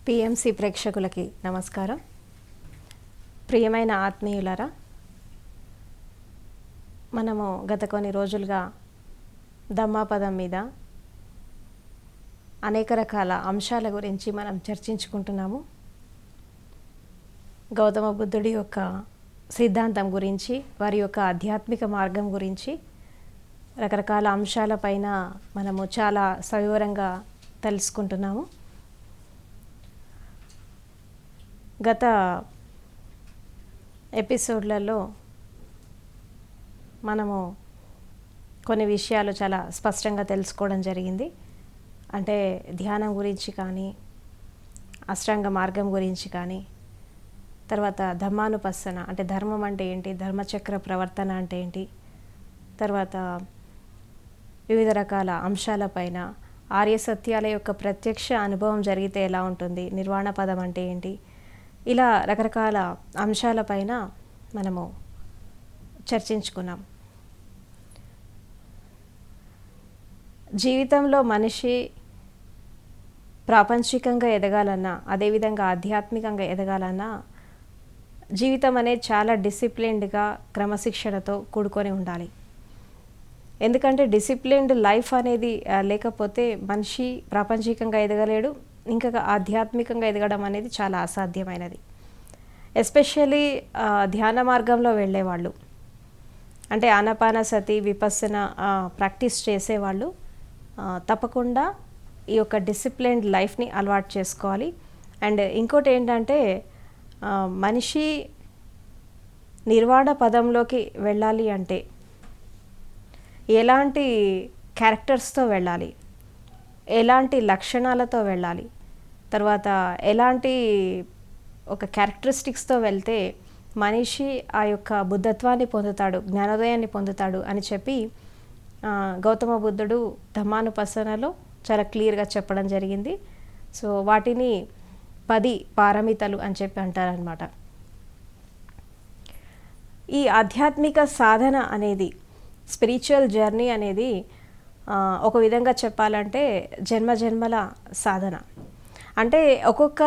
PMC ప్రేక్షకులకి నమస్కారం. ప్రియమైన ఆత్మీయులారా, మనము గత కొన్ని రోజులుగా ధమ్మాపదం మీద అనేక రకాల అంశాల గురించి మనం చర్చించుకుంటున్నాము. గౌతమ బుద్ధుడి యొక్క సిద్ధాంతం గురించి, వారి యొక్క ఆధ్యాత్మిక మార్గం గురించి రకరకాల అంశాలపైన మనము చాలా సవివరంగా తెలుసుకుంటున్నాము. గత ఎపిసోడ్లలో మనము కొన్ని విషయాలు చాలా స్పష్టంగా తెలుసుకోవడం జరిగింది. అంటే ధ్యానం గురించి కానీ, అష్టాంగ మార్గం గురించి కానీ, తర్వాత ధమ్మానుపස්සన అంటే ధర్మం అంటే ఏంటి, ధర్మచక్ర ప్రవర్తన అంటే ఏంటి, తర్వాత వివిధ రకాల అంశాలపైన ఆర్య సత్యాల యొక్క ప్రత్యక్ష అనుభవం జరిగితే ఎలా ఉంటుంది, నిర్వాణ పదం అంటే ఏంటి, ఇలా రకరకాల అంశాలపైన మనము చర్చించుకున్నాం. జీవితంలో మనిషి ప్రాపంచికంగా ఎదగాలన్నా, అదేవిధంగా ఆధ్యాత్మికంగా ఎదగాలన్నా జీవితం అనేది చాలా డిసిప్లిన్డ్గా, క్రమశిక్షణతో కూడుకొని ఉండాలి. ఎందుకంటే డిసిప్లిన్డ్ లైఫ్ అనేది లేకపోతే మనిషి ప్రాపంచికంగా ఎదగలేడు, ఇంకా ఆధ్యాత్మికంగా ఎదగడం అనేది చాలా అసాధ్యమైనది. ఎస్పెషల్లీ ధ్యాన మార్గంలో వెళ్ళేవాళ్ళు, అంటే ఆనాపానసతి, విపස්සన ప్రాక్టీస్ చేసేవాళ్ళు తప్పకుండా ఈ యొక్క డిసిప్లిన్డ్ లైఫ్ని అలవాటు చేసుకోవాలి. అండ్ ఇంకోటి ఏంటంటే మనిషి నిర్వాణ పదంలోకి వెళ్ళాలి అంటే ఎలాంటి క్యారెక్టర్స్తో వెళ్ళాలి, ఎలాంటి లక్షణాలతో వెళ్ళాలి, తర్వాత ఎలాంటి ఒక క్యారెక్టరిస్టిక్స్తో వెళ్తే మనిషి ఆ యొక్క బుద్ధత్వాన్ని పొందుతాడు, జ్ఞానోదయాన్ని పొందుతాడు అని చెప్పి గౌతమ బుద్ధుడు ధమ్మానుపස්සనలో చాలా క్లియర్గా చెప్పడం జరిగింది. సో వాటిని 10 పారమితలు అని చెప్పి అంటారనమాట. ఈ ఆధ్యాత్మిక సాధన అనేది, స్పిరిచువల్ జర్నీ అనేది ఒక విధంగా చెప్పాలంటే జన్మజన్మల సాధన. అంటే ఒక్కొక్క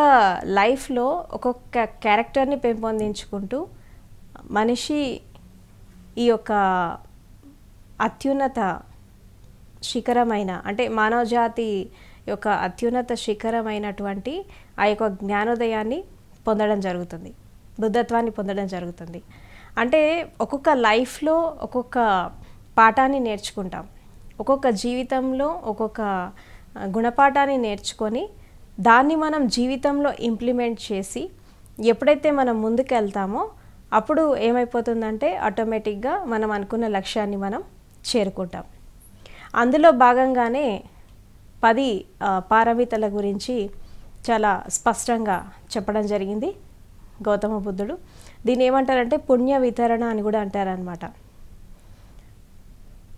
లైఫ్లో ఒక్కొక్క క్యారెక్టర్ని పెంపొందించుకుంటూ మనిషి ఈ యొక్క అత్యున్నత శిఖరమైన, అంటే మానవజాతి యొక్క అత్యున్నత శిఖరమైనటువంటి ఆ యొక్క జ్ఞానోదయాన్ని పొందడం జరుగుతుంది, బుద్ధత్వాన్ని పొందడం జరుగుతుంది. అంటే ఒక్కొక్క లైఫ్లో ఒక్కొక్క పాఠాన్ని నేర్చుకుంటాం, ఒక్కొక్క జీవితంలో ఒక్కొక్క గుణపాఠాన్ని నేర్చుకొని దాన్ని మనం జీవితంలో ఇంప్లిమెంట్ చేసి ఎప్పుడైతే మనం ముందుకు వెళ్తామో అప్పుడు ఏమైపోతుందంటే ఆటోమేటిక్గా మనం అనుకున్న లక్ష్యాన్ని మనం చేరుకుంటాం. అందులో భాగంగానే 10 పారమితల గురించి చాలా స్పష్టంగా చెప్పడం జరిగింది గౌతమ బుద్ధుడు. దీన్ని ఏమంటారంటే పుణ్య వితరణ అని కూడా అంటారనమాట.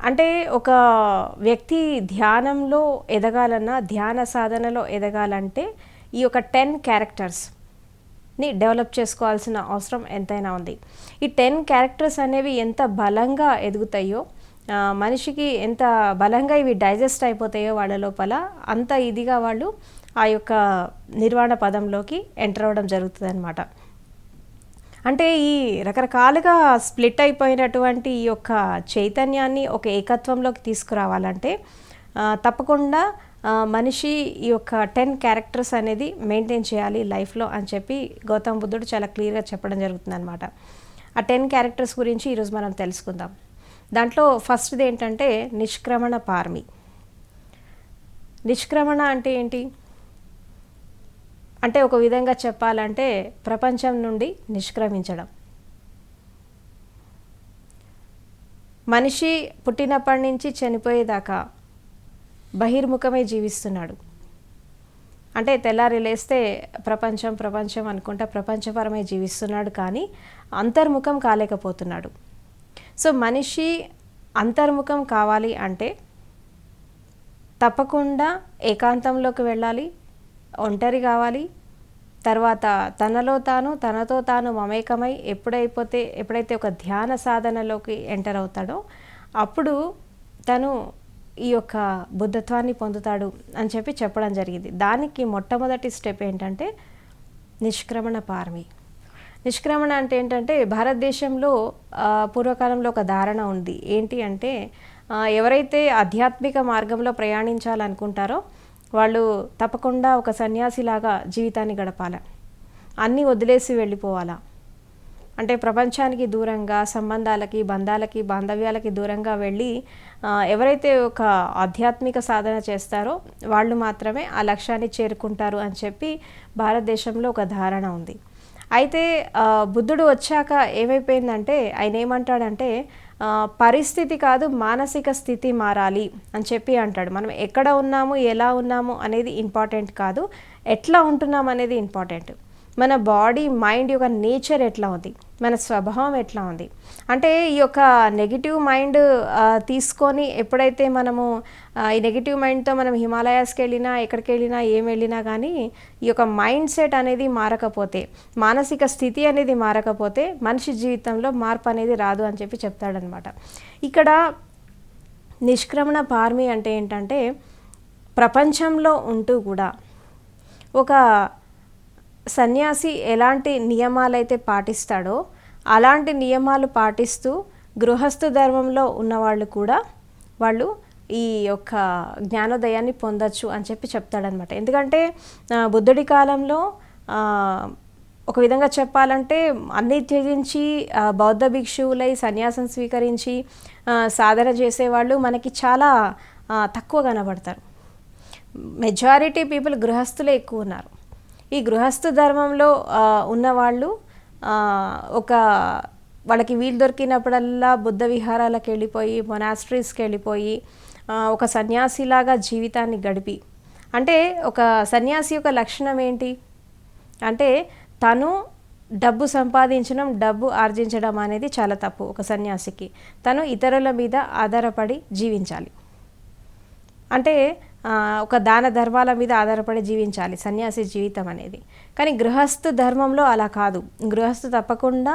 అంటే ఒక వ్యక్తి ధ్యానంలో ఎదగాలన్నా, ధ్యాన సాధనలో ఎదగాలంటే ఈ యొక్క 10 క్యారెక్టర్స్ని డెవలప్ చేసుకోవాల్సిన అవసరం ఎంతైనా ఉంది. ఈ 10 క్యారెక్టర్స్ అనేవి ఎంత బలంగా ఎదుగుతాయో, మనిషికి ఎంత బలంగా ఇవి డైజెస్ట్ అయిపోతాయో వాళ్ళ లోపల, అంత ఇదిగా వాళ్ళు ఆ యొక్క నిర్వాణ పదంలోకి ఎంటర్ అవ్వడం జరుగుతుంది అన్నమాట. అంటే ఈ రకరకాలుగా స్ప్లిట్ అయిపోయినటువంటి ఈ యొక్క చైతన్యాన్ని ఒక ఏకత్వంలోకి తీసుకురావాలంటే తప్పకుండా మనిషి ఈ యొక్క 10 క్యారెక్టర్స్ అనేది మెయింటైన్ చేయాలి లైఫ్లో అని చెప్పి గౌతమ బుద్ధుడు చాలా క్లియర్గా చెప్పడం జరుగుతుంది అనమాట. ఆ 10 క్యారెక్టర్స్ గురించి ఈరోజు మనం తెలుసుకుందాం. దాంట్లో ఫస్ట్ది ఏంటంటే నిష్క్రమణ పార్మి. నిష్క్రమణ అంటే ఏంటి అంటే ఒక విధంగా చెప్పాలంటే ప్రపంచం నుండి నిష్క్రమించడం. మనిషి పుట్టినప్పటి నుంచి చనిపోయేదాకా బహిర్ముఖమే జీవిస్తున్నాడు. అంటే తెల్లారి లేస్తే ప్రపంచం ప్రపంచం అనుకుంటా ప్రపంచపరమే జీవిస్తున్నాడు, కానీ అంతర్ముఖం కాలేకపోతున్నాడు. సో మనిషి అంతర్ముఖం కావాలి అంటే తప్పకుండా ఏకాంతంలోకి వెళ్ళాలి, ఒంటరి కావాలి, తర్వాత తనతో తాను మమేకమై ఎప్పుడైతే ఒక ధ్యాన సాధనలోకి ఎంటర్ అవుతాడో అప్పుడు తను ఈ యొక్క బుద్ధత్వాన్ని పొందుతాడు అని చెప్పడం జరిగింది. దానికి మొట్టమొదటి స్టెప్ ఏంటంటే నిష్క్రమణ పారమి. నిష్క్రమణ అంటే ఏంటంటే భారతదేశంలో పూర్వకాలంలో ఒక ధారణ ఉంది. ఏంటి అంటే ఎవరైతే ఆధ్యాత్మిక మార్గంలో ప్రయాణించాలనుకుంటారో వాళ్ళు తప్పకుండా ఒక సన్యాసిలాగా జీవితాన్ని గడపాల, అన్నీ వదిలేసి వెళ్ళిపోవాలా. అంటే ప్రపంచానికి దూరంగా, సంబంధాలకి, బంధాలకి, బాంధవ్యాలకి దూరంగా వెళ్ళి ఎవరైతే ఒక ఆధ్యాత్మిక సాధన చేస్తారో వాళ్ళు మాత్రమే ఆ లక్ష్యాన్ని చేరుకుంటారు అని చెప్పి భారతదేశంలో ఒక ధారణ ఉంది. అయితే బుద్ధుడు వచ్చాక ఏమైపోయిందంటే ఆయన ఏమంటాడంటే పరిస్థితి కాదు, మానసిక స్థితి మారాలి అని చెప్పి అంటాడు. మనం ఎక్కడ ఉన్నాము, ఎలా ఉన్నాము అనేది ఇంపార్టెంట్ కాదు, ఎట్లా ఉంటున్నాం అనేది ఇంపార్టెంట్. మన బాడీ, మైండ్ యొక్క నేచర్ ఎట్లా ఉంది, మన స్వభావం ఎట్లా ఉంది. అంటే ఈ యొక్క నెగిటివ్ మైండ్ తీసుకొని ఎప్పుడైతే మనము ఈ నెగిటివ్ మైండ్తో మనం హిమాలయాస్కి వెళ్ళినా, ఎక్కడికి వెళ్ళినా, ఏం వెళ్ళినా కానీ ఈ యొక్క మైండ్ సెట్ అనేది మారకపోతే, మానసిక స్థితి అనేది మారకపోతే మనిషి జీవితంలో మార్పు అనేది రాదు అని చెప్పి చెప్తాడనమాట. ఇక్కడ నిష్క్రమణ పారమి అంటే ఏంటంటే ప్రపంచంలో ఉంటూ కూడా ఒక సన్యాసి ఎలాంటి నియమాలైతే పాటిస్తాడో అలాంటి నియమాలు పాటిస్తూ గృహస్థ ధర్మంలో ఉన్నవాళ్ళు కూడా వాళ్ళు ఈ యొక్క జ్ఞానోదయాన్ని పొందొచ్చు అని చెప్పి చెప్తాడనమాట. ఎందుకంటే బుద్ధుడి కాలంలో ఒక విధంగా చెప్పాలంటే అన్నీ త్యజించి బౌద్ధ భిక్షువులై సన్యాసం స్వీకరించి సాధన చేసేవాళ్ళు మనకి చాలా తక్కువ కనబడతారు. మెజారిటీ పీపుల్ గృహస్థులే ఎక్కువ ఉన్నారు. ఈ గృహస్థ ధర్మంలో ఉన్నవాళ్ళు ఒక వాళ్ళకి వీలు దొరికినప్పుడల్లా బుద్ధ విహారాలకు వెళ్ళిపోయి, మొనాస్ట్రీస్కి వెళ్ళిపోయి ఒక సన్యాసిలాగా జీవితాన్ని గడిపి, అంటే ఒక సన్యాసి యొక్క లక్షణం ఏంటి అంటే తను డబ్బు సంపాదించడం, డబ్బు ఆర్జించడం అనేది చాలా తప్పు. ఒక సన్యాసికి తను ఇతరుల మీద ఆధారపడి జీవించాలి. అంటే ఒక దాన ధర్మాల మీద ఆధారపడి జీవించాలి సన్యాసి జీవితం అనేది. కానీ గృహస్థ ధర్మంలో అలా కాదు. గృహస్థు తప్పకుండా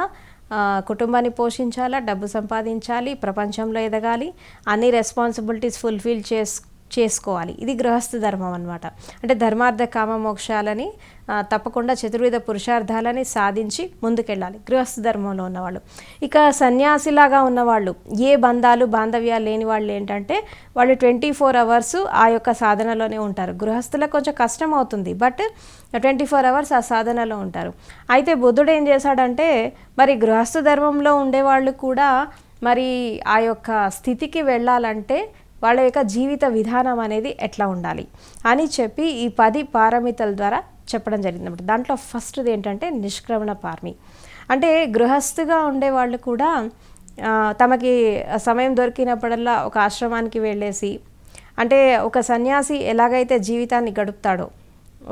కుటుంబాన్ని పోషించాలా, డబ్బు సంపాదించాలి, ప్రపంచంలో ఎదగాలి, అన్ని రెస్పాన్సిబిలిటీస్ ఫుల్ఫిల్ చేసుకోవాలి. ఇది గృహస్థ ధర్మం అనమాట. అంటే ధర్మార్థ కామ మోక్షాలని తప్పకుండా చతుర్విధ పురుషార్థాలని సాధించి ముందుకెళ్ళాలి గృహస్థ ధర్మంలో ఉన్నవాళ్ళు. ఇక సన్యాసిలాగా ఉన్నవాళ్ళు, ఏ బంధాలు బాంధవ్యాలు లేని వాళ్ళు ఏంటంటే వాళ్ళు 24 hours ఆ యొక్క సాధనలోనే ఉంటారు. గృహస్థులకు కొంచెం కష్టం అవుతుంది, బట్ 24 hours ఆ సాధనలో ఉంటారు. అయితే బుద్ధుడు ఏం చేశాడంటే మరి గృహస్థ ధర్మంలో ఉండేవాళ్ళు కూడా మరి ఆ యొక్క స్థితికి వెళ్ళాలంటే వాళ్ళ యొక్క జీవిత విధానం అనేది ఎట్లా ఉండాలి అని చెప్పి ఈ 10 పారమితల ద్వారా చెప్పడం జరిగింది అన్నమాట. దాంట్లో ఫస్ట్ది ఏంటంటే నిష్క్రమణ పారమి. అంటే గృహస్థుగా ఉండేవాళ్ళు కూడా తమకి సమయం దొరికినప్పుడల్లా ఒక ఆశ్రమానికి వెళ్ళేసి, అంటే ఒక సన్యాసి ఎలాగైతే జీవితాన్ని గడుపుతాడో,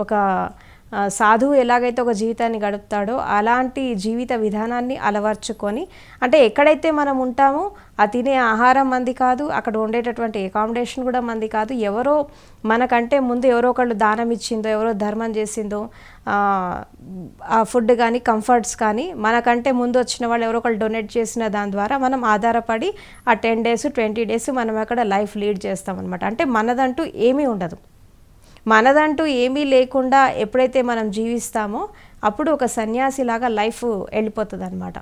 ఒక సాధువు ఎలాగైతే ఒక జీవితాన్ని గడుపుతాడో అలాంటి జీవిత విధానాన్ని అలవర్చుకొని, అంటే ఎక్కడైతే మనం ఉంటామో ఆ తినే ఆహారం మంది కాదు, అక్కడ ఉండేటటువంటి అకామిడేషన్ కూడా మంది కాదు. ఎవరో మనకంటే ముందు ఎవరో ఒకళ్ళు దానం ఇచ్చిందో, ఎవరో ధర్మం చేసిందో ఆ ఫుడ్ కానీ కంఫర్ట్స్ కానీ మనకంటే ముందు వచ్చిన వాళ్ళు ఎవరో ఒకళ్ళు డొనేట్ చేసిన దాని ద్వారా మనం ఆధారపడి ఆ 10 days 20 days మనం అక్కడ లైఫ్ లీడ్ చేస్తామన్నమాట. అంటే మనదంటూ ఏమీ ఉండదు. మనదంటూ ఏమీ లేకుండా ఎప్పుడైతే మనం జీవిస్తామో అప్పుడు ఒక సన్యాసిలాగా లైఫ్ వెళ్ళిపోతుంది అనమాట.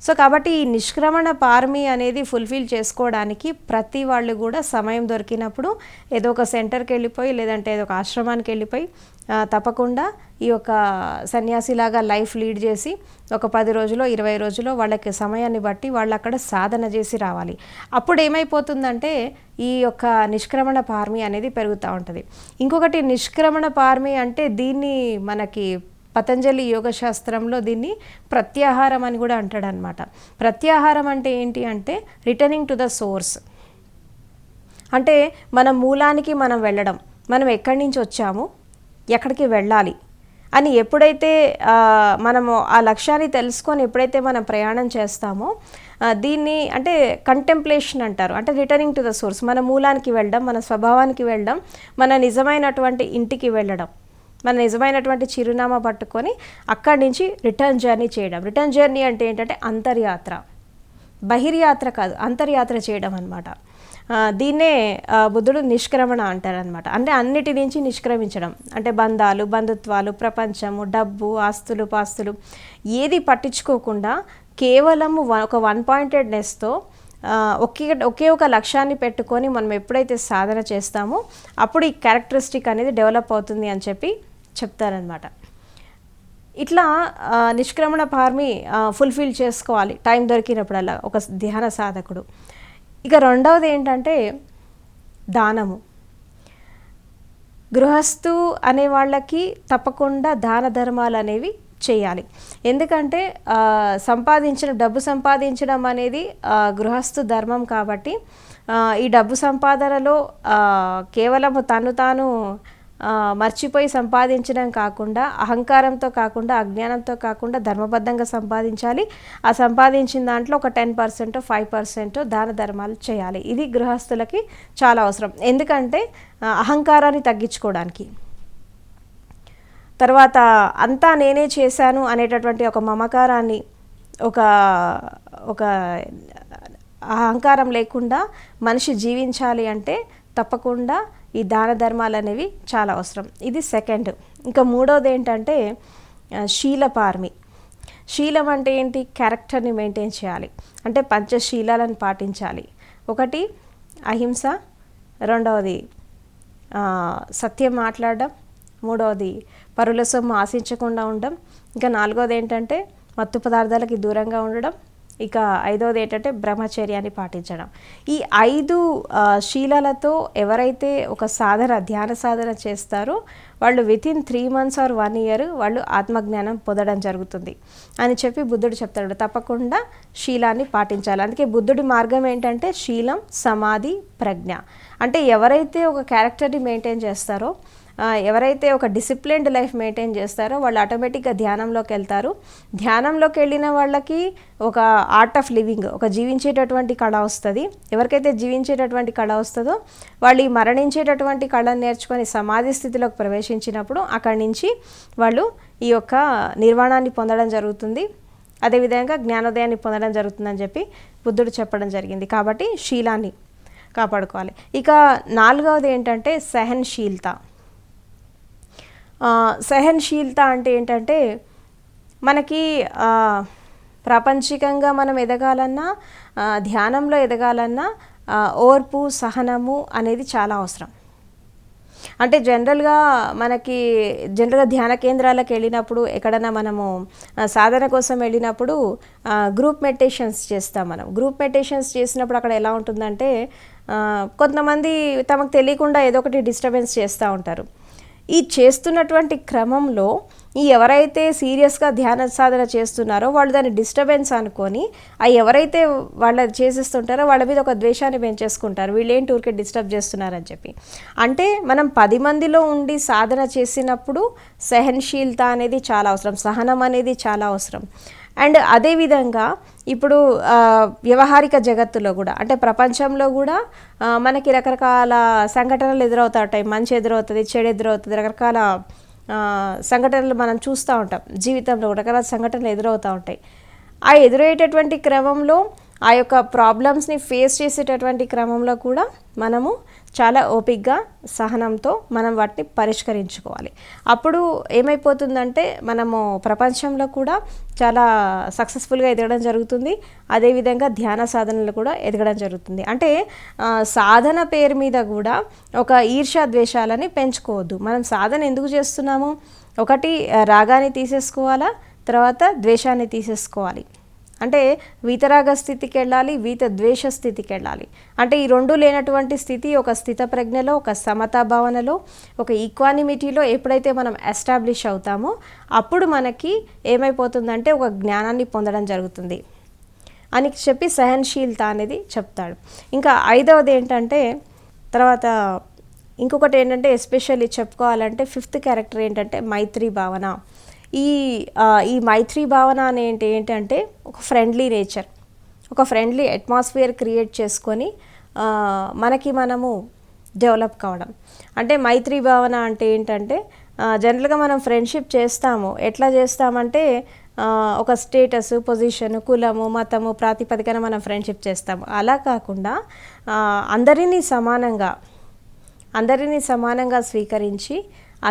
సో కాబట్టి ఈ నిష్క్రమణ పారమి అనేది ఫుల్ఫిల్ చేసుకోవడానికి ప్రతి వాళ్ళు కూడా సమయం దొరికినప్పుడు ఏదో ఒక సెంటర్కి వెళ్ళిపోయి, లేదంటే ఏదో ఒక ఆశ్రమానికి వెళ్ళిపోయి తప్పకుండా ఈ యొక్క సన్యాసిలాగా లైఫ్ లీడ్ చేసి ఒక 10 రోజులో 20 రోజులో వాళ్ళకి సమయాన్ని బట్టి వాళ్ళు అక్కడ సాధన చేసి రావాలి. అప్పుడు ఏమైపోతుందంటే ఈ యొక్క నిష్క్రమణ పారమి అనేది పెరుగుతూ ఉంటుంది. ఇంకొకటి నిష్క్రమణ పారమి అంటే దీన్ని మనకి పతంజలి యోగ శాస్త్రంలో దీన్ని ప్రత్యాహారం అని కూడా అంటాడనమాట. ప్రత్యాహారం అంటే ఏంటి అంటే రిటర్నింగ్ టు ద సోర్స్. అంటే మన మూలానికి మనం వెళ్ళడం, మనం ఎక్కడి నుంచి వచ్చాము, ఎక్కడికి వెళ్ళాలి అని ఎప్పుడైతే మనము ఆ లక్ష్యాన్ని తెలుసుకొని ఎప్పుడైతే మనం ప్రయాణం చేస్తామో దీన్ని అంటే కంటెంప్లేషన్ అంటారు. అంటే రిటర్నింగ్ టు ద సోర్స్, మన మూలానికి వెళ్ళడం, మన స్వభావానికి వెళ్ళడం, మన నిజమైనటువంటి ఇంటికి వెళ్ళడం, మన నిజమైనటువంటి చిరునామా పట్టుకొని అక్కడి నుంచి రిటర్న్ జర్నీ చేయడం. రిటర్న్ జర్నీ అంటే ఏంటంటే అంతర్యాత్ర, బహిర్యాత్ర కాదు, అంతర్యాత్ర చేయడం అనమాట. దీన్నే బుద్ధుడు నిష్క్రమణ అంటారనమాట. అంటే అన్నిటి నుంచి నిష్క్రమించడం, అంటే బంధాలు, బంధుత్వాలు, ప్రపంచము, డబ్బు, ఆస్తులు, పాస్తులు ఏది పట్టించుకోకుండా కేవలము ఒక వన్ పాయింటెడ్నెస్తో ఒకే ఒక లక్ష్యాన్ని పెట్టుకొని మనం ఎప్పుడైతే సాధన చేస్తామో అప్పుడు ఈ క్యారెక్టరిస్టిక్ అనేది డెవలప్ అవుతుంది అని చెప్పి చెప్తారనమాట. ఇట్లా నిష్క్రమణ పార్మి ఫుల్ఫిల్ చేసుకోవాలి టైం దొరికినప్పుడల్లా ఒక ధ్యాన సాధకుడు. ఇక రెండవది ఏంటంటే దానము. గృహస్థు అనే వాళ్ళకి తప్పకుండా దాన ధర్మాలు అనేవి చేయాలి. ఎందుకంటే డబ్బు సంపాదించడం అనేది గృహస్థు ధర్మం కాబట్టి ఈ డబ్బు సంపాదనలో కేవలము తాను మర్చిపోయి సంపాదించడం కాకుండా, అహంకారంతో కాకుండా, అజ్ఞానంతో కాకుండా ధర్మబద్ధంగా సంపాదించాలి. ఆ సంపాదించిన దాంట్లో ఒక 10% 5% దాన ధర్మాలు చేయాలి. ఇది గృహస్థులకి చాలా అవసరం. ఎందుకంటే అహంకారాన్ని తగ్గించుకోవడానికి, తర్వాత అంతా నేనే చేశాను అనేటటువంటి ఒక మమకారాన్ని, ఒక అహంకారం లేకుండా మనిషి జీవించాలి అంటే తప్పకుండా ఈ దాన ధర్మాలు అనేవి చాలా అవసరం. ఇది సెకండ్. ఇంకా మూడవది ఏంటంటే శీలపార్మి. శీలం అంటే ఏంటి? క్యారెక్టర్ని మెయింటైన్ చేయాలి. అంటే పంచశీలాలను పాటించాలి. ఒకటి అహింస, రెండవది సత్యం మాట్లాడడం, మూడవది పరుల సొమ్ము ఆశించకుండా ఉండడం, ఇంకా నాలుగవది ఏంటంటే మత్తు పదార్థాలకి దూరంగా ఉండడం, ఇక ఐదవది ఏంటంటే బ్రహ్మచర్యాన్ని పాటించడం. ఈ 5 శీలాలతో ఎవరైతే ఒక ధ్యాన సాధన చేస్తారో వాళ్ళు వితిన్ 3 months ఆర్ 1 year వాళ్ళు ఆత్మజ్ఞానం పొందడం జరుగుతుంది అని చెప్పి బుద్ధుడు చెప్తాడు. తప్పకుండా శీలాన్ని పాటించాలి. అందుకే బుద్ధుడి మార్గం ఏంటంటే శీలం, సమాధి, ప్రజ్ఞ. అంటే ఎవరైతే ఒక క్యారెక్టర్ని మెయింటైన్ చేస్తారో, ఎవరైతే ఒక డిసిప్లిన్డ్ లైఫ్ మెయింటైన్ చేస్తారో వాళ్ళు ఆటోమేటిక్గా ధ్యానంలోకి వెళ్తారు. ధ్యానంలోకి వెళ్ళిన వాళ్ళకి ఒక ఆర్ట్ ఆఫ్ లివింగ్, ఒక జీవించేటటువంటి కళ వస్తుంది. ఎవరికైతే జీవించేటటువంటి కళ వస్తుందో వాళ్ళు ఈ మరణించేటటువంటి కళను నేర్చుకొని సమాధి స్థితిలోకి ప్రవేశించినప్పుడు అక్కడి నుంచి వాళ్ళు ఈ యొక్క నిర్వాణాన్ని పొందడం జరుగుతుంది. అదేవిధంగా జ్ఞానోదయాన్ని పొందడం జరుగుతుందని చెప్పి బుద్ధుడు చెప్పడం జరిగింది. కాబట్టి శీలాన్ని కాపాడుకోవాలి. ఇక నాలుగవది ఏంటంటే సహనశీలత. సహనశీలత అంటే ఏంటంటే మనకి ప్రాపంచికంగా మనం ఎదగాలన్నా, ధ్యానంలో ఎదగాలన్నా ఓర్పు, సహనము అనేది చాలా అవసరం. అంటే జనరల్గా ధ్యాన కేంద్రాలకు వెళ్ళినప్పుడు, ఎక్కడైనా మనము సాధన కోసం వెళ్ళినప్పుడు గ్రూప్ మెడిటేషన్స్ చేస్తాం. మనం గ్రూప్ మెడిటేషన్స్ చేసినప్పుడు అక్కడ ఎలా ఉంటుందంటే కొంతమంది తమకు తెలియకుండా ఏదో ఒకటి డిస్టర్బెన్స్ చేస్తూ ఉంటారు. ఈ చేస్తున్నటువంటి క్రమంలో ఎవరైతే సీరియస్గా ధ్యాన సాధన చేస్తున్నారో వాళ్ళు దాన్ని డిస్టర్బెన్స్ అనుకొని ఎవరైతే వాళ్ళ చేసేస్తుంటారో వాళ్ళ మీద ఒక ద్వేషాన్ని పెంచేసుకుంటారు. వీళ్ళేంటి ఊరికే డిస్టర్బ్ చేస్తున్నారని చెప్పి. అంటే మనం 10 మందిలో ఉండి సాధన చేసినప్పుడు సహనశీలత అనేది చాలా అవసరం, సహనం అనేది చాలా అవసరం. అండ్ అదేవిధంగా ఇప్పుడు వ్యవహారిక జగత్తులో కూడా, అంటే ప్రపంచంలో కూడా మనకి రకరకాల సంఘటనలు ఎదురవుతూ ఉంటాయి. మంచి ఎదురవుతుంది, చెడు ఎదురవుతుంది, రకరకాల సంఘటనలు మనం చూస్తూ ఉంటాం. జీవితంలో రకరకాల సంఘటనలు ఎదురవుతూ ఉంటాయి. ఆ ఎదురయ్యేటటువంటి క్రమంలో ఆ యొక్క ప్రాబ్లమ్స్ని ఫేస్ చేసేటటువంటి క్రమంలో కూడా మనము చాలా ఓపికగా, సహనంతో మనం వాటిని పరిష్కరించుకోవాలి. అప్పుడు ఏమైపోతుందంటే మనము ప్రపంచంలో కూడా చాలా సక్సెస్ఫుల్గా ఎదగడం జరుగుతుంది. అదేవిధంగా ధ్యాన సాధనలు కూడా ఎదగడం జరుగుతుంది. అంటే సాధన పేరు మీద కూడా ఒక ఈర్ష్య ద్వేషాలని పెంచుకోవద్దు. మనం సాధన ఎందుకు చేస్తున్నాము? ఒకటి రాగాన్ని తీసేసుకోవాలా, తర్వాత ద్వేషాన్ని తీసేసుకోవాలి. అంటే వీతరాగ స్థితికి వెళ్ళాలి, వీత ద్వేష స్థితికి వెళ్ళాలి. అంటే ఈ రెండు లేనటువంటి స్థితి ఒక స్థిత ప్రజ్ఞలో, ఒక సమతా భావనలో, ఒక ఈక్వానిమిటీలో ఎప్పుడైతే మనం ఎస్టాబ్లిష్ అవుతామో అప్పుడు మనకి ఏమైపోతుందంటే ఒక జ్ఞానాన్ని పొందడం జరుగుతుంది అని చెప్పి సహనశీలత అనేది చెప్తాడు. ఇంకా ఐదవది ఏంటంటే తర్వాత ఇంకొకటి ఏంటంటే ఎస్పెషల్లీ చెప్పుకోవాలంటే 5th క్యారెక్టర్ ఏంటంటే మైత్రి భావన. ఈ మైత్రి భావన ఏంటంటే ఒక ఫ్రెండ్లీ నేచర్, ఒక ఫ్రెండ్లీ అట్మాస్ఫియర్ క్రియేట్ చేసుకొని మనకి మనము డెవలప్ కావడం. అంటే మైత్రి భావన అంటే ఏంటంటే జనరల్గా మనం ఫ్రెండ్షిప్ చేస్తాము. ఎట్లా చేస్తామంటే ఒక స్టేటస్, పొజిషన్, కులము, మతము ప్రాతిపదికన మనం ఫ్రెండ్షిప్ చేస్తాము. అలా కాకుండా అందరినీ సమానంగా స్వీకరించి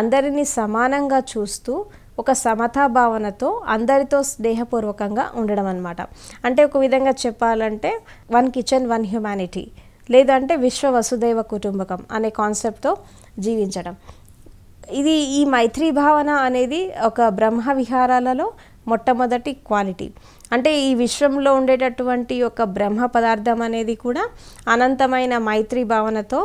అందరినీ సమానంగా చూస్తూ ఒక సమతా భావనతో అందరితో స్నేహపూర్వకంగా ఉండడం అన్నమాట. అంటే ఒక విధంగా చెప్పాలంటే వన్ కిచెన్ వన్ హ్యుమానిటీ, లేదంటే విశ్వ వసుదైవ కుటుంబకం అనే కాన్సెప్ట్తో జీవించడం. ఈ మైత్రీ భావన అనేది ఒక బ్రహ్మ విహారాలలో మొట్టమొదటి క్వాలిటీ. అంటే ఈ విశ్వంలో ఉండేటటువంటి ఒక బ్రహ్మ పదార్థం అనేది కూడా అనంతమైన మైత్రీ భావనతో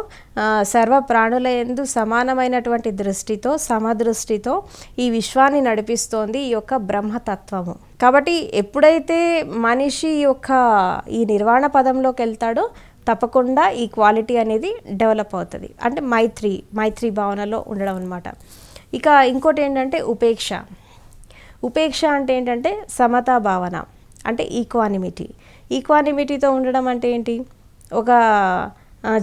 సర్వ ప్రాణుల యందు సమానమైనటువంటి దృష్టితో, సమదృష్టితో ఈ విశ్వాన్ని నడిపిస్తోంది ఈ యొక్క బ్రహ్మతత్వము. కాబట్టి ఎప్పుడైతే మనిషి ఈ నిర్వాణ పదంలోకి వెళ్తాడో తప్పకుండా ఈ క్వాలిటీ అనేది డెవలప్ అవుతుంది. అంటే మైత్రీ భావనలో ఉండడం అన్నమాట. ఇక ఇంకోటి ఏంటంటే ఉపేక్ష అంటే ఏంటంటే సమతా భావన, అంటే ఈక్వానిమిటీతో ఉండడం అంటే ఏంటి? ఒక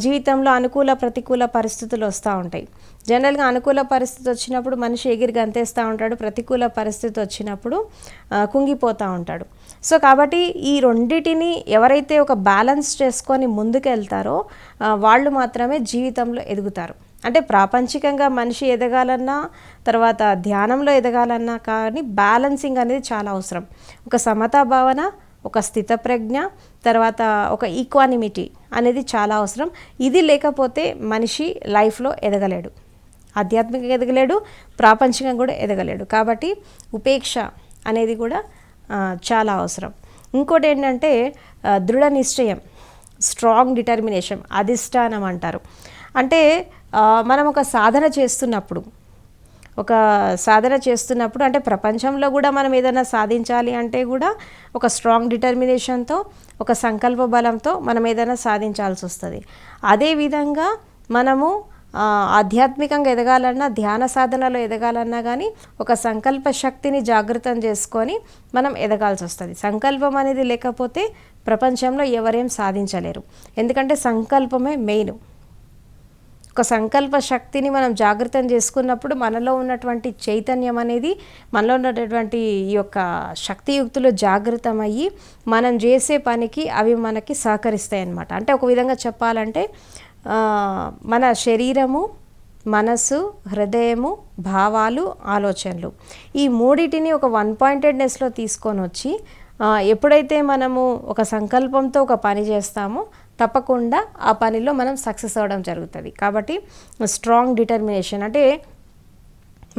జీవితంలో అనుకూల ప్రతికూల పరిస్థితులు వస్తూ ఉంటాయి. జనరల్గా అనుకూల పరిస్థితి వచ్చినప్పుడు మనిషి ఎగిరి గంతేస్తూ ఉంటాడు, ప్రతికూల పరిస్థితి వచ్చినప్పుడు కుంగిపోతూ ఉంటాడు. సో కాబట్టి ఈ రెండిటిని ఎవరైతే ఒక బ్యాలెన్స్ చేసుకొని ముందుకెళ్తారో వాళ్ళు మాత్రమే జీవితంలో ఎదుగుతారు. అంటే ప్రాపంచికంగా మనిషి ఎదగాలన్నా, తర్వాత ధ్యానంలో ఎదగాలన్నా కానీ బ్యాలెన్సింగ్ అనేది చాలా అవసరం. ఒక సమతా భావన, ఒక స్థితప్రజ్ఞ, తర్వాత ఒక ఈక్వానిమిటీ అనేది చాలా అవసరం. ఇది లేకపోతే మనిషి లైఫ్లో ఎదగలేడు, ఆధ్యాత్మికంగా ఎదగలేడు, ప్రాపంచికంగా కూడా ఎదగలేడు. కాబట్టి ఉపేక్ష అనేది కూడా చాలా అవసరం. ఇంకోటి ఏంటంటే దృఢ నిశ్చయం, స్ట్రాంగ్ డిటర్మినేషన్, అధిష్టానం అంటారు. అంటే మనం ఒక సాధన చేస్తున్నప్పుడు అంటే ప్రపంచంలో కూడా మనం ఏదైనా సాధించాలి అంటే కూడా ఒక స్ట్రాంగ్ డిటర్మినేషన్తో, ఒక సంకల్ప బలంతో మనం ఏదైనా సాధించాల్సి వస్తుంది. అదేవిధంగా మనము ఆధ్యాత్మికంగా ఎదగాలన్నా, ధ్యాన సాధనలో ఎదగాలన్నా కానీ ఒక సంకల్ప శక్తిని జాగృతం చేసుకొని మనం ఎదగాల్సి వస్తుంది. సంకల్పం అనేది లేకపోతే ప్రపంచంలో ఎవరేం సాధించలేరు. ఎందుకంటే సంకల్పమే మెయిన్. ఒక సంకల్ప శక్తిని మనం జాగృతం చేసుకున్నప్పుడు మనలో ఉన్నటువంటి చైతన్యం అనేది, మనలో ఉన్నటువంటి ఈ యొక్క శక్తియుక్తులు జాగృతమయ్యి మనం చేసే పనికి అవి మనకి సహకరిస్తాయి అన్నమాట. అంటే ఒక విధంగా చెప్పాలంటే మన శరీరము, మనసు, హృదయము, భావాలు, ఆలోచనలు ఈ మూడిటిని ఒక వన్ పాయింటెడ్నెస్లో తీసుకొని వచ్చి ఎప్పుడైతే మనము ఒక సంకల్పంతో ఒక పని చేస్తామో తప్పకుండా ఆ పనిలో మనం సక్సెస్ అవ్వడం జరుగుతుంది. కాబట్టి స్ట్రాంగ్ డిటర్మినేషన్ అంటే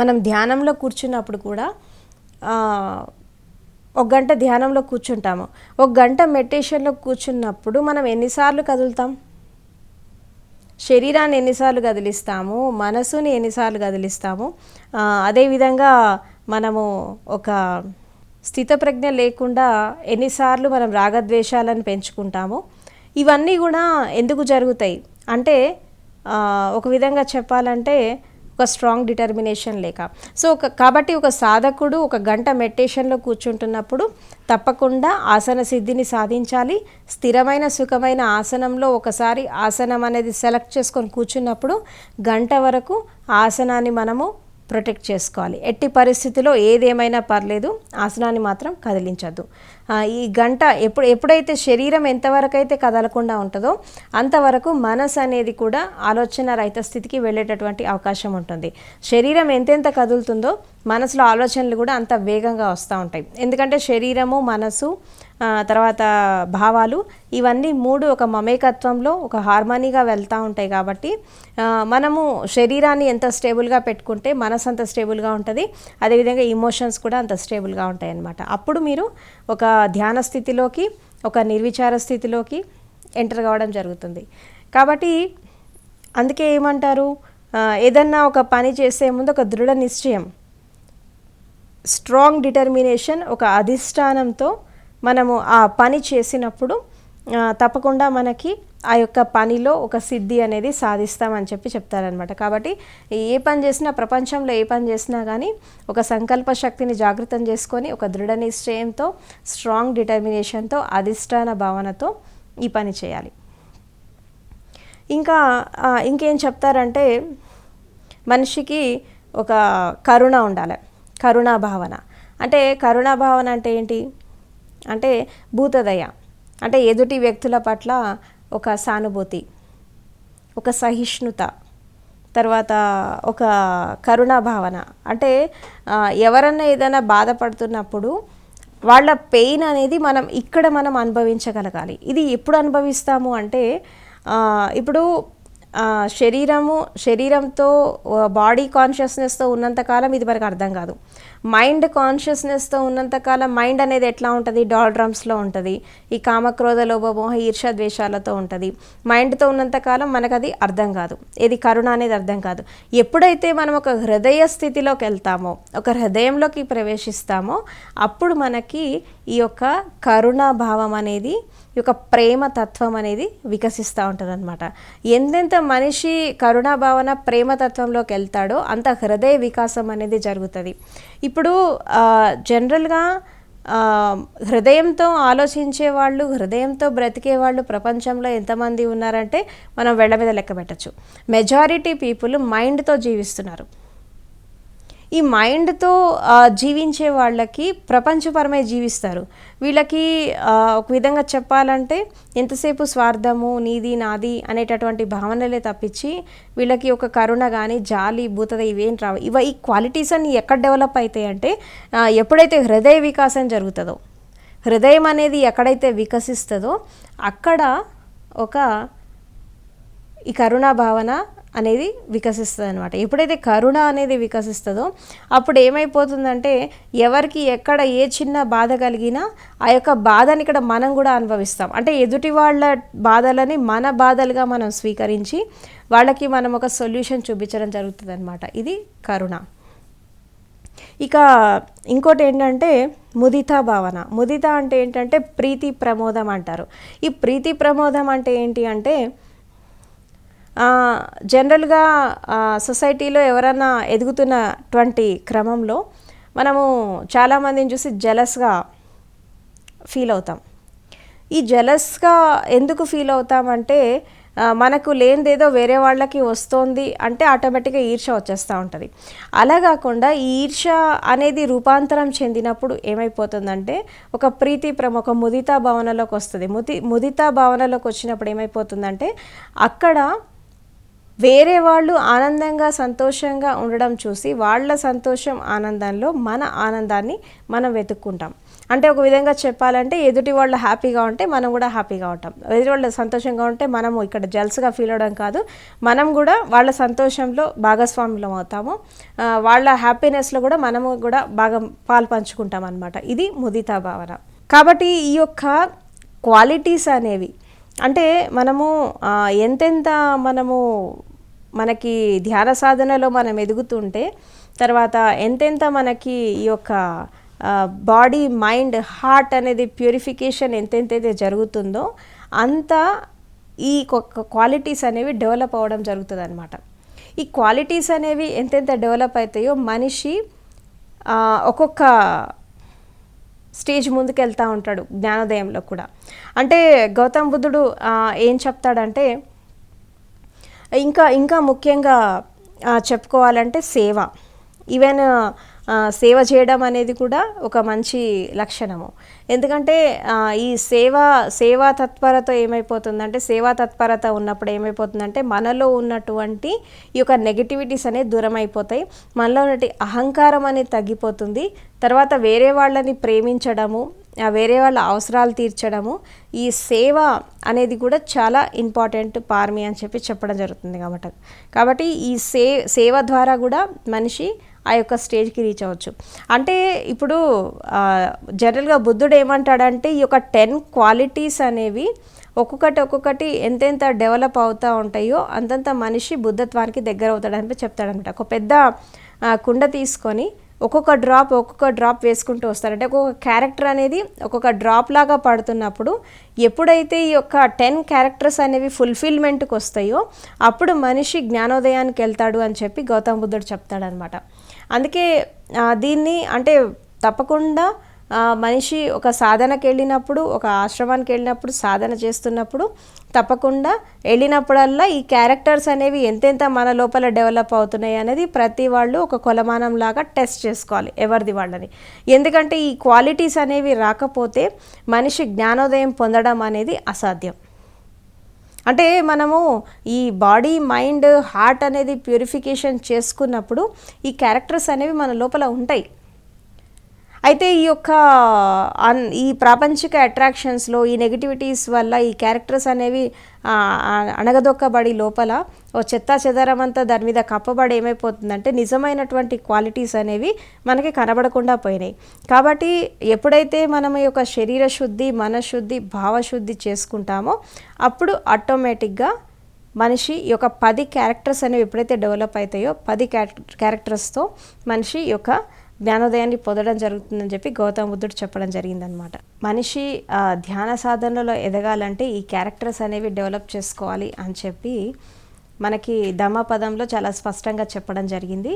మనం ధ్యానంలో కూర్చున్నప్పుడు కూడా 1 గంట ధ్యానంలో కూర్చుంటాము. 1 గంట మెడిటేషన్లో కూర్చున్నప్పుడు మనం ఎన్నిసార్లు కదులుతాం? శరీరాన్ని ఎన్నిసార్లు కదిలిస్తాము, మనసుని ఎన్నిసార్లు కదిలిస్తాము. అదేవిధంగా మనము ఒక స్థితప్రజ్ఞ లేకుండా ఎన్నిసార్లు మనం రాగద్వేషాలను పెంచుకుంటాము. ఇవన్నీ కూడా ఎందుకు జరుగుతాయి అంటే ఒక విధంగా చెప్పాలంటే ఒక స్ట్రాంగ్ డిటర్మినేషన్ లేక. సో కాబట్టి ఒక సాధకుడు 1 గంట మెడిటేషన్లో కూర్చుంటున్నప్పుడు తప్పకుండా ఆసన సిద్ధిని సాధించాలి. స్థిరమైన సుఖమైన ఆసనంలో ఒకసారి ఆసనం అనేది సెలెక్ట్ చేసుకొని కూర్చున్నప్పుడు గంట వరకు ఆసనాన్ని మనము ప్రొటెక్ట్ చేసుకోవాలి. ఎట్టి పరిస్థితిలో ఏదేమైనా పర్లేదు, ఆసనాన్ని మాత్రం కదిలించద్దు. ఈ గంట ఎప్పుడైతే శరీరం ఎంతవరకు అయితే కదలకుండా ఉంటుందో అంతవరకు మనసు అనేది కూడా ఆలోచన రహిత స్థితికి వెళ్ళేటటువంటి అవకాశం ఉంటుంది. శరీరం ఎంతెంత కదులుతుందో మనసులో ఆలోచనలు కూడా అంత వేగంగా వస్తూ ఉంటాయి. ఎందుకంటే శరీరము, మనసు, తర్వాత భావాలు ఇవన్నీ 3 ఒక మమేకత్వంలో ఒక హార్మనీగా వెళ్తూ ఉంటాయి. కాబట్టి మనము శరీరాన్ని ఎంత స్టేబుల్గా పెట్టుకుంటే మనసు అంత స్టేబుల్గా ఉంటుంది. అదేవిధంగా ఇమోషన్స్ కూడా అంత స్టేబుల్గా ఉంటాయి అన్నమాట. అప్పుడు మీరు ఒక ధ్యాన స్థితిలోకి, ఒక నిర్విచార స్థితిలోకి ఎంటర్ కావడం జరుగుతుంది. కాబట్టి అందుకే ఏమంటారు, ఏదన్నా ఒక పని చేసే ముందు ఒక దృఢ నిశ్చయం, స్ట్రాంగ్ డిటర్మినేషన్, ఒక అధిష్టానంతో మనము ఆ పని చేసినప్పుడు తప్పకుండా మనకి ఆ యొక్క పనిలో ఒక సిద్ధి అనేది సాధిస్తామని చెప్తారనమాట. కాబట్టి ఏ పని చేసినా, ప్రపంచంలో ఏ పని చేసినా కానీ ఒక సంకల్ప శక్తిని జాగృతం చేసుకొని ఒక దృఢ నిశ్చయంతో, స్ట్రాంగ్ డిటర్మినేషన్తో, అధిష్టాన భావనతో ఈ పని చేయాలి. ఇంకేం చెప్తారంటే మనిషికి ఒక కరుణ ఉండాలి, కరుణా భావన. అంటే కరుణా భావన అంటే ఏంటి అంటే భూతదయ, అంటే ఎదుటి వ్యక్తుల పట్ల ఒక సానుభూతి, ఒక సహిష్ణుత, తర్వాత ఒక కరుణా భావన. అంటే ఎవరన్నా ఏదైనా బాధపడుతున్నప్పుడు వాళ్ళ పెయిన్ అనేది మనం అనుభవించగలగాలి. ఇది ఎప్పుడు అనుభవిస్తాము అంటే ఇప్పుడు శరీరంతో బాడీ కాన్షియస్నెస్తో ఉన్నంతకాలం ఇది మనకు అర్థం కాదు. మైండ్ కాన్షియస్నెస్తో ఉన్నంతకాలం మైండ్ అనేది ఎట్లా ఉంటుంది, డాల్డ్రమ్స్లో ఉంటుంది. ఈ కామక్రోధ లోభమోహ ఈర్ష ద్వేషాలతో ఉంటుంది. మైండ్తో ఉన్నంతకాలం మనకు అది అర్థం కాదు, ఏది కరుణ అనేది అర్థం కాదు. ఎప్పుడైతే మనం ఒక హృదయ స్థితిలోకి వెళ్తామో, ఒక హృదయంలోకి ప్రవేశిస్తామో, అప్పుడు మనకి ఈ యొక్క కరుణా భావం అనేది, ఈ యొక్క ప్రేమ తత్వం అనేది వికసిస్తూ ఉంటుంది అనమాట. ఎంతెంత మనిషి కరుణా భావన ప్రేమతత్వంలోకి వెళ్తాడో అంత హృదయ వికాసం అనేది జరుగుతుంది. ఇప్పుడు జనరల్గా హృదయంతో ఆలోచించే వాళ్ళు, హృదయంతో బ్రతికే వాళ్ళు ప్రపంచంలో ఎంతమంది ఉన్నారంటే మనం వెళ్ళ మీద లెక్క పెట్టచ్చు. మెజారిటీ పీపుల్ మైండ్తో జీవిస్తున్నారు. ఈ మైండ్తో జీవించే వాళ్ళకి ప్రపంచపరమై జీవిస్తారు. వీళ్ళకి ఒక విధంగా చెప్పాలంటే ఎంతసేపు స్వార్థము, నీది నాది అనేటటువంటి భావనలే తప్పించి వీళ్ళకి ఒక కరుణ కానీ, జాలి, భూతద ఇవేం రావు. ఈ క్వాలిటీస్ అన్ని ఎక్కడ డెవలప్ అవుతాయి అంటే ఎప్పుడైతే హృదయ వికాసం జరుగుతుందో, హృదయం అనేది ఎక్కడైతే వికసిస్తుందో అక్కడ ఒక ఈ కరుణా భావన అనేది వికసిస్తుంది అనమాట. ఎప్పుడైతే కరుణ అనేది వికసిస్తుందో అప్పుడు ఏమైపోతుందంటే ఎవరికి ఎక్కడ ఏ చిన్న బాధ కలిగినా ఆ యొక్క బాధని ఇక్కడ మనం కూడా అనుభవిస్తాం. అంటే ఎదుటి వాళ్ళ బాధలని మన బాధలుగా మనం స్వీకరించి వాళ్ళకి మనం ఒక సొల్యూషన్ చూపించడం జరుగుతుంది అనమాట. ఇది కరుణ. ఇక ఇంకోటి ఏంటంటే ముదితా భావన. ముదిత అంటే ఏంటంటే ప్రీతి ప్రమోదం అంటారు. ఈ ప్రీతి ప్రమోదం అంటే ఏంటి అంటే జనరల్గా సొసైటీలో ఎవరైనా ఎదుగుతున్నటువంటి క్రమంలో మనము చాలామందిని చూసి జెలస్గా ఫీల్ అవుతాం. ఈ జెలస్గా ఎందుకు ఫీల్ అవుతామంటే మనకు లేనిదేదో వేరే వాళ్ళకి వస్తోంది అంటే ఆటోమేటిక్గా ఈర్ష వచ్చేస్తూ ఉంటుంది. అలా కాకుండా ఈ ఈర్ష అనేది రూపాంతరం చెందినప్పుడు ఏమైపోతుందంటే ఒక ఒక ముదితా భావనలోకి వస్తుంది. ముదితా భావనలోకి వచ్చినప్పుడు ఏమైపోతుందంటే అక్కడ వేరే వాళ్ళు ఆనందంగా సంతోషంగా ఉండడం చూసి వాళ్ళ సంతోషం ఆనందంలో మన ఆనందాన్ని మనం వెతుక్కుంటాం. అంటే ఒక విధంగా చెప్పాలంటే ఎదుటి వాళ్ళు హ్యాపీగా ఉంటే మనం కూడా హ్యాపీగా ఉంటాం. ఎదుటి వాళ్ళు సంతోషంగా ఉంటే మనము ఇక్కడ జల్స్గా ఫీల్ అవడం కాదు, మనం కూడా వాళ్ళ సంతోషంలో భాగస్వామ్యం అవుతాము. వాళ్ళ హ్యాపీనెస్లో కూడా మనము కూడా బాగా పాలు పంచుకుంటాం అన్నమాట. ఇది ముదితా భావన. కాబట్టి ఈ యొక్క క్వాలిటీస్ అనేవి అంటే మనము ఎంతెంత మనకి ధ్యాన సాధనలో మనం ఎదుగుతుంటే తర్వాత ఎంతెంత మనకి ఈ యొక్క బాడీ, మైండ్, హార్ట్ అనేది ప్యూరిఫికేషన్ ఎంతెంతైతే జరుగుతుందో అంత ఈ క్వాలిటీస్ అనేవి డెవలప్ అవ్వడం జరుగుతుంది అనమాట. ఈ క్వాలిటీస్ అనేవి ఎంతెంత డెవలప్ అవుతాయో మనిషి ఒక్కొక్క స్టేజ్ ముందుకు వెళ్తూ ఉంటాడు జ్ఞానోదయంలో కూడా. అంటే గౌతమ్ బుద్ధుడు ఏం చెప్తాడంటే ఇంకా ముఖ్యంగా చెప్పుకోవాలంటే సేవ. ఈవెన్ సేవ చేయడం అనేది కూడా ఒక మంచి లక్షణము. ఎందుకంటే ఈ సేవా తత్పరత ఏమైపోతుందంటే సేవా తత్పరత ఉన్నప్పుడు ఏమైపోతుందంటే మనలో ఉన్నటువంటి ఈ యొక్క నెగటివిటీస్ అనేది దూరం అయిపోతాయి, మనలో ఉన్నటువంటి అహంకారం అనేది తగ్గిపోతుంది. తర్వాత వేరే వాళ్ళని ప్రేమించడము, వేరే వాళ్ళ అవసరాలు తీర్చడము, ఈ సేవ అనేది కూడా చాలా ఇంపార్టెంట్ పార్మి అని చెప్పడం జరుగుతుంది. కాబట్టి ఈ సేవ ద్వారా కూడా మనిషి ఆ యొక్క స్టేజ్కి రీచ్ అవ్వచ్చు. అంటే ఇప్పుడు జనరల్గా బుద్ధుడు ఏమంటాడంటే ఈ యొక్క 10 క్వాలిటీస్ అనేవి ఒక్కొక్కటి ఎంతెంత డెవలప్ అవుతూ ఉంటాయో అంతంత మనిషి బుద్ధత్వానికి దగ్గర అవుతాడని చెప్తాడనమాట. ఒక పెద్ద కుండ తీసుకొని ఒక్కొక్క డ్రాప్ వేసుకుంటూ వస్తారంటే ఒక్కొక్క క్యారెక్టర్ అనేది ఒక్కొక్క డ్రాప్ లాగా పడుతున్నప్పుడు ఎప్పుడైతే ఈ యొక్క 10 క్యారెక్టర్స్ అనేవి ఫుల్ఫిల్మెంట్కి వస్తాయో అప్పుడు మనిషి జ్ఞానోదయానికి వెళ్తాడు అని చెప్పి గౌతమ బుద్ధుడు చెప్తాడనమాట. అందుకే దీన్ని అంటే తప్పకుండా మనిషి ఒక సాధనకి వెళ్ళినప్పుడు, ఒక ఆశ్రమానికి వెళ్ళినప్పుడు, సాధన చేస్తున్నప్పుడు తప్పకుండా వెళ్ళినప్పుడల్లా ఈ క్యారెక్టర్స్ అనేవి ఎంతెంత మన లోపల డెవలప్ అవుతున్నాయి అనేది ప్రతి వాళ్ళు ఒక కొలమానం లాగా టెస్ట్ చేసుకోవాలి ఎవరిది వాళ్ళని. ఎందుకంటే ఈ క్వాలిటీస్ అనేవి రాకపోతే మనిషి జ్ఞానోదయం పొందడం అనేది అసాధ్యం. అంటే మనము ఈ బాడీ, మైండ్, హార్ట్ అనేది ప్యూరిఫికేషన్ చేసుకున్నప్పుడు ఈ క్యారెక్టర్స్ అనేవి మన లోపల ఉంటాయి. అయితే ఈ ప్రాపంచిక అట్రాక్షన్స్లో ఈ నెగిటివిటీస్ వల్ల ఈ క్యారెక్టర్స్ అనేవి అణగదొక్కబడి లోపల ఓ చెత్తా చెదారమంతా దాని మీద కప్పబడి ఏమైపోతుందంటే నిజమైనటువంటి క్వాలిటీస్ అనేవి మనకి కనబడకుండా పోయినాయి. కాబట్టి ఎప్పుడైతే మనం ఈ యొక్క శరీర శుద్ధి, మనశుద్ధి, భావశుద్ధి చేసుకుంటామో అప్పుడు ఆటోమేటిక్గా మనిషి ఈ యొక్క 10 క్యారెక్టర్స్ అనేవి ఎప్పుడైతే డెవలప్ అవుతాయో 10 క్యారెక్టర్స్తో మనిషి యొక్క జ్ఞానోదయాన్ని పొందడం జరుగుతుందని చెప్పి గౌతమ బుద్ధుడు చెప్పడం జరిగిందనమాట. మనిషి ధ్యాన సాధనలో ఎదగాలంటే ఈ క్యారెక్టర్స్ అనేవి డెవలప్ చేసుకోవాలి అని చెప్పి మనకి ధమ్మపదంలో చాలా స్పష్టంగా చెప్పడం జరిగింది.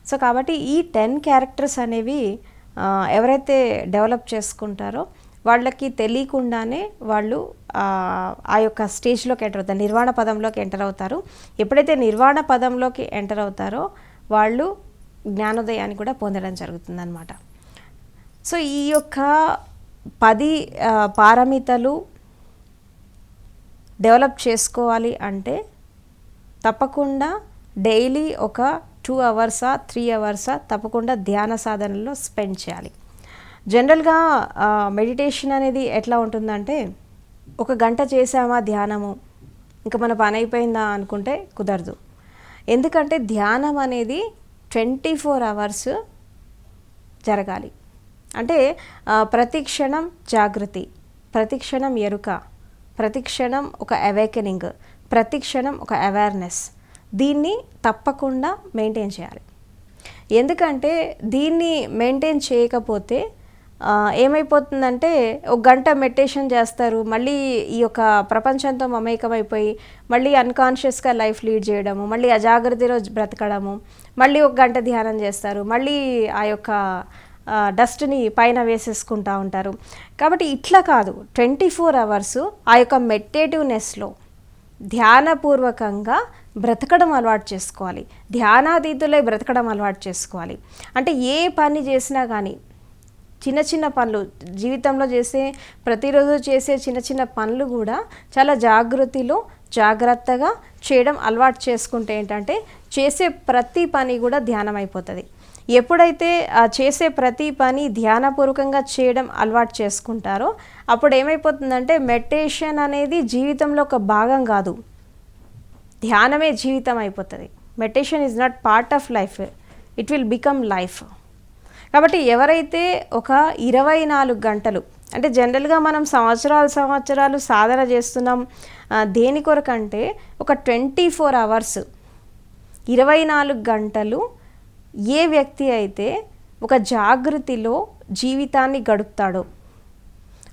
సో కాబట్టి ఈ 10 క్యారెక్టర్స్ అనేవి ఎవరైతే డెవలప్ చేసుకుంటారో వాళ్ళకి తెలియకుండానే వాళ్ళు ఆ యొక్క స్టేజ్లోకి ఎంటర్ అవుతారు, నిర్వాణ పదంలోకి ఎంటర్ అవుతారు. ఎప్పుడైతే నిర్వాణ పదంలోకి ఎంటర్ అవుతారో వాళ్ళు జ్ఞానోదయాన్ని కూడా పొందడం జరుగుతుందన్నమాట. సో ఈ యొక్క 10 పారమితలు డెవలప్ చేసుకోవాలి అంటే తప్పకుండా డైలీ ఒక 2 అవర్సా 3 అవర్సా తప్పకుండా ధ్యాన సాధనలో స్పెండ్ చేయాలి. జనరల్గా మెడిటేషన్ అనేది ఎట్లా ఉంటుందంటే 1 గంట చేసామా ధ్యానము ఇంకా మన పని అయిపోయిందా అనుకుంటే కుదరదు. ఎందుకంటే ధ్యానం అనేది 24 అవర్స్ జరగాలి. అంటే ప్రతి క్షణం జాగృతి, ప్రతి క్షణం ఎరుక, ప్రతి క్షణం ఒక అవేకెనింగ్, ప్రతి క్షణం ఒక అవేర్నెస్, దీన్ని తప్పకుండా మెయింటైన్ చేయాలి. ఎందుకంటే దీన్ని మెయింటైన్ చేయకపోతే ఏమైపోతుందంటే 1 గంట మెడిటేషన్ చేస్తారు, మళ్ళీ ఈ యొక్క ప్రపంచంతో మమేకమైపోయి మళ్ళీ అన్కాన్షియస్గా లైఫ్ లీడ్ చేయడము, మళ్ళీ అజాగ్రత్తలో బ్రతకడము, మళ్ళీ 1 గంట ధ్యానం చేస్తారు, మళ్ళీ ఆ యొక్క డస్ట్ని పైన వేసేసుకుంటూ ఉంటారు. కాబట్టి ఇట్లా కాదు, 24 అవర్స్ ఆ యొక్క మెడిటేటివ్నెస్లో ధ్యానపూర్వకంగా బ్రతకడం అలవాటు చేసుకోవాలి. ధ్యానాతీతులై బ్రతకడం అలవాటు చేసుకోవాలి. అంటే ఏ పని చేసినా కానీ చిన్న చిన్న పనులు జీవితంలో ప్రతిరోజు చేసే చిన్న చిన్న పనులు కూడా చాలా జాగ్రత్తగా చేయడం అలవాటు చేసుకుంటే ఏంటంటే చేసే ప్రతి పని కూడా ధ్యానం అయిపోతుంది. ఎప్పుడైతే చేసే ప్రతి పని ధ్యానపూర్వకంగా చేయడం అలవాటు చేసుకుంటారో అప్పుడు ఏమైపోతుందంటే మెడిటేషన్ అనేది జీవితంలో ఒక భాగం కాదు, ధ్యానమే జీవితం అయిపోతుంది. Meditation is not part of life, it will become life. కాబట్టి ఎవరైతే ఒక 24 గంటలు అంటే జనరల్గా మనం సంవత్సరాలు సాధన చేస్తున్నాం దేని కొరకంటే ఒక 24 అవర్స్ 24 గంటలు ఏ వ్యక్తి అయితే ఒక జాగృతిలో జీవితాన్ని గడుపుతాడో,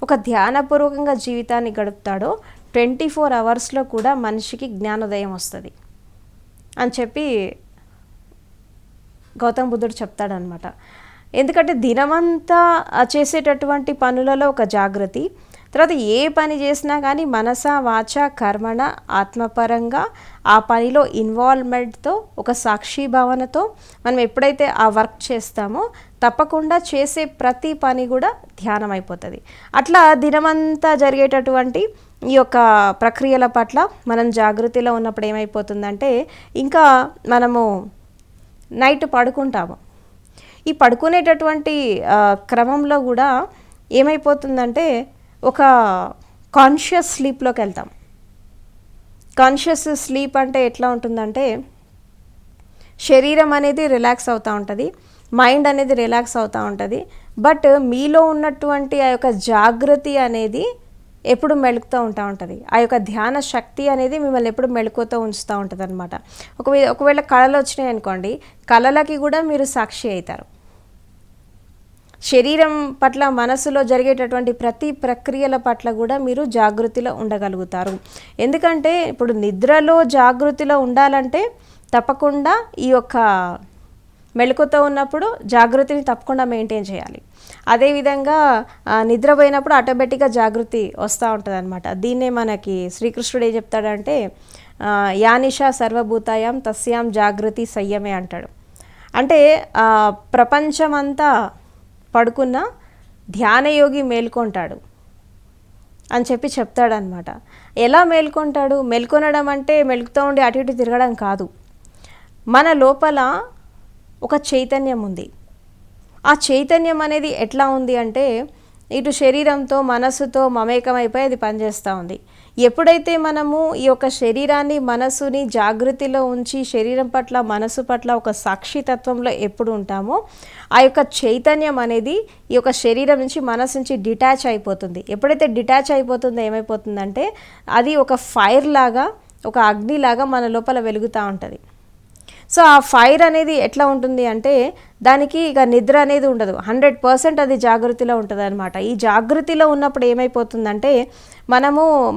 ఒక ధ్యానపూర్వకంగా జీవితాన్ని గడుపుతాడో 24 అవర్స్లో కూడా మనిషికి జ్ఞానోదయం వస్తుంది అని చెప్పి గౌతమ బుద్ధుడు చెప్తాడనమాట. ఎందుకంటే దినమంతా చేసేటటువంటి పనులలో ఒక జాగృతి, తర్వాత ఏ పని చేసినా కానీ మనస వాచ కర్మణ ఆత్మపరంగా ఆ పనిలో ఇన్వాల్వ్మెంట్తో ఒక సాక్షిభావనతో మనం ఎప్పుడైతే ఆ వర్క్ చేస్తామో తప్పకుండా చేసే ప్రతి పని కూడా ధ్యానం అయిపోతుంది. అట్లా దినమంతా జరిగేటటువంటి ఈ యొక్క ప్రక్రియల పట్ల మనం జాగృతిలో ఉన్నప్పుడు ఏమైపోతుందంటే ఇంకా మనము నైట్ పడుకుంటాము. ఈ పడుకునేటటువంటి క్రమంలో కూడా ఏమైపోతుందంటే ఒక కాన్షియస్ స్లీప్లోకి వెళ్తాం. కాన్షియస్ స్లీప్ అంటే ఎట్లా ఉంటుందంటే శరీరం అనేది రిలాక్స్ అవుతూ ఉంటుంది, మైండ్ అనేది రిలాక్స్ అవుతూ ఉంటుంది, బట్ మీలో ఉన్నటువంటి ఆ యొక్క జాగృతి అనేది ఎప్పుడు మెలుకుతూ ఉంటుంది. ఆ యొక్క ధ్యాన శక్తి అనేది మిమ్మల్ని ఎప్పుడు మెలుకుతూ ఉంచుతూ ఉంటుంది అనమాట. ఒకవేళ కళలు వచ్చినాయి అనుకోండి, కళలకి కూడా మీరు సాక్షి అవుతారు. శరీరం పట్ల మనసులో జరిగేటటువంటి ప్రతి ప్రక్రియల పట్ల కూడా మీరు జాగృతిలో ఉండగలుగుతారు. ఎందుకంటే ఇప్పుడు నిద్రలో జాగృతిలో ఉండాలంటే తప్పకుండా ఈ యొక్క మెళకువతో ఉన్నప్పుడు జాగృతిని తప్పకుండా మెయింటైన్ చేయాలి. అదేవిధంగా నిద్రపోయినప్పుడు ఆటోమేటిక్గా జాగృతి వస్తూ ఉంటుంది అనమాట. దీన్నే మనకి శ్రీకృష్ణుడు ఏం చెప్తాడంటే యానిషా సర్వభూతాయాం తస్యాం జాగృతి సంయమే అంటాడు. అంటే ప్రపంచమంతా పడుకున్న ధ్యానయోగి మేల్కొంటాడు అని చెప్పి చెప్తాడనమాట. ఎలా మేల్కొంటాడు? మేల్కొనడం అంటే మెలుకుతూ ఉండి అటు ఇటు తిరగడం కాదు. మన లోపల ఒక చైతన్యం ఉంది. ఆ చైతన్యం అనేది ఎట్లా ఉంది అంటే ఇటు శరీరంతో మనస్సుతో మమేకమైపోయి అది పనిచేస్తూ ఉంది. ఎప్పుడైతే మనము ఈ యొక్క శరీరాన్ని మనస్సుని జాగృతిలో ఉంచి శరీరం పట్ల మనస్సు పట్ల ఒక సాక్షితత్వంలో ఎప్పుడు ఉంటామో ఆ యొక్క చైతన్యం అనేది ఈ యొక్క శరీరం నుంచి మనస్సు నుంచి డిటాచ్ అయిపోతుంది. ఎప్పుడైతే డిటాచ్ అయిపోతుందో ఏమైపోతుందంటే అది ఒక ఫైర్ లాగా, ఒక అగ్నిలాగా మన లోపల వెలుగుతూ ఉంటుంది. సో ఆ ఫైర్ అనేది ఎట్లా ఉంటుంది అంటే దానికి ఇక నిద్ర అనేది ఉండదు, 100% అది జాగృతిలో ఉంటుంది అనమాట. ఈ జాగృతిలో ఉన్నప్పుడు ఏమైపోతుందంటే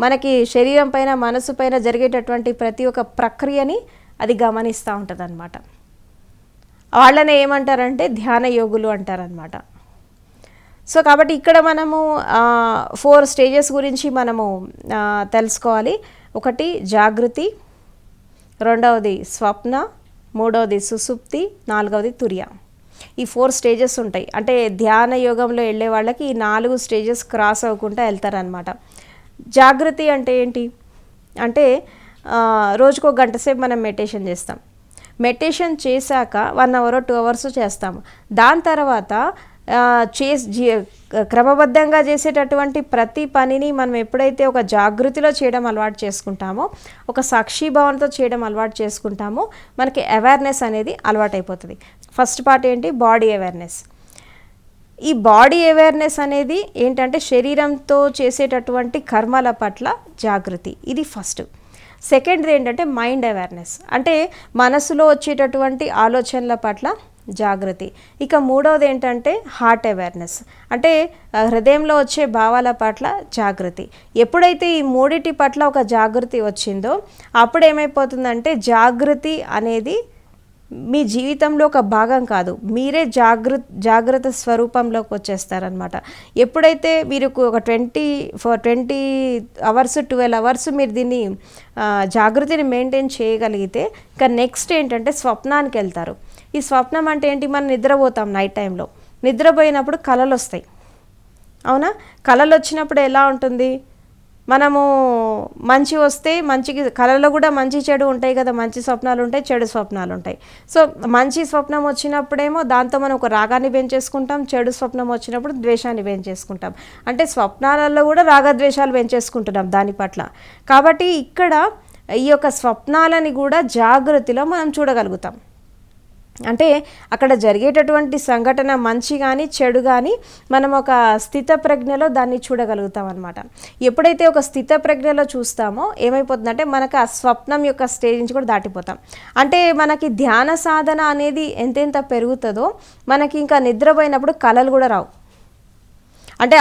మనకి శరీరం పైన మనసు పైన జరిగేటటువంటి ప్రతి ఒక్క ప్రక్రియని అది గమనిస్తూ ఉంటుంది అనమాట. వాళ్ళని ఏమంటారంటే ధ్యాన యోగులు అంటారనమాట. సో కాబట్టి ఇక్కడ మనము 4 స్టేజెస్ గురించి మనము తెలుసుకోవాలి. ఒకటి జాగృతి, రెండవది స్వప్న, మూడవది సుసుప్తి, నాలుగవది తుర్య. ఈ 4 స్టేజెస్ ఉంటాయి. అంటే ధ్యాన యోగంలో వెళ్ళే వాళ్ళకి ఈ 4 స్టేజెస్ క్రాస్ అవ్వకుండా వెళ్తారనమాట. జాగృతి అంటే ఏంటి అంటే రోజుకు 1 గంట సేపు మనం మెడిటేషన్ చేస్తాం. మెడిటేషన్ చేశాక 1 అవర్ 2 అవర్స్ చేస్తాము. దాని తర్వాత క్రమబద్ధంగా చేసేటటువంటి ప్రతి పనిని మనం ఎప్పుడైతే ఒక జాగృతిలో చేయడం అలవాటు చేసుకుంటామో, ఒక సాక్షిభావంతో చేయడం అలవాటు చేసుకుంటామో మనకి అవేర్నెస్ అనేది అలవాటు అయిపోతుంది. ఫస్ట్ పార్ట్ ఏంటి? Body awareness. ఈ బాడీ అవేర్నెస్ అనేది ఏంటంటే శరీరంతో చేసేటటువంటి కర్మల పట్ల జాగృతి, ఇది ఫస్ట్. సెకండ్ది ఏంటంటే మైండ్ అవేర్నెస్, అంటే మనసులో వచ్చేటటువంటి ఆలోచనల పట్ల జాగృతి. ఇక మూడవది ఏంటంటే హార్ట్ అవేర్నెస్, అంటే హృదయంలో వచ్చే భావాల పట్ల జాగృతి. ఎప్పుడైతే ఈ మూడిటి పట్ల ఒక జాగృతి వచ్చిందో అప్పుడు ఏమైపోతుందంటే జాగృతి అనేది మీ జీవితంలో ఒక భాగం కాదు, మీరే జాగ్రత్త స్వరూపంలోకి వచ్చేస్తారనమాట. ఎప్పుడైతే మీరు ఒక 20 అవర్స్ 12 అవర్స్ మీరు దీన్ని జాగృతిని మెయింటైన్ చేయగలిగితే ఇక నెక్స్ట్ ఏంటంటే స్వప్నానికి వెళ్తారు. ఈ స్వప్నం అంటే ఏంటి? మనం నిద్రపోతాం. నైట్ టైంలో నిద్రపోయినప్పుడు కళలు వస్తాయి, అవునా? కళలు వచ్చినప్పుడు ఎలా ఉంటుంది? మనము మంచి వస్తే మంచికి, కళలో కూడా మంచి చెడు ఉంటాయి కదా, మంచి స్వప్నాలు ఉంటాయి, చెడు స్వప్నాలు ఉంటాయి. సో మంచి స్వప్నం వచ్చినప్పుడేమో దాంతో మనం ఒక రాగాన్ని పెంచేసుకుంటాం, చెడు స్వప్నం వచ్చినప్పుడు ద్వేషాన్ని పెంచేసుకుంటాం. అంటే స్వప్నాలలో కూడా రాగద్వేషాలు పెంచేసుకుంటున్నాం దాని పట్ల. కాబట్టి ఇక్కడ ఈ యొక్క స్వప్నాలని కూడా జాగృతిలో మనం చూడగలుగుతాం. అంటే అక్కడ జరిగేటటువంటి సంఘటన మంచి కానీ చెడు కానీ మనం ఒక స్థిత ప్రజ్ఞలో దాన్ని చూడగలుగుతాం అనమాట. ఎప్పుడైతే ఒక స్థిత ప్రజ్ఞలో చూస్తామో ఏమైపోతుందంటే మనకు ఆ స్వప్నం యొక్క స్టేజ్ నుంచి కూడా దాటిపోతాం. అంటే మనకి ధ్యాన సాధన అనేది ఎంతెంత పెరుగుతుందో మనకి ఇంకా నిద్రపోయినప్పుడు కళలు కూడా రావు. అంటే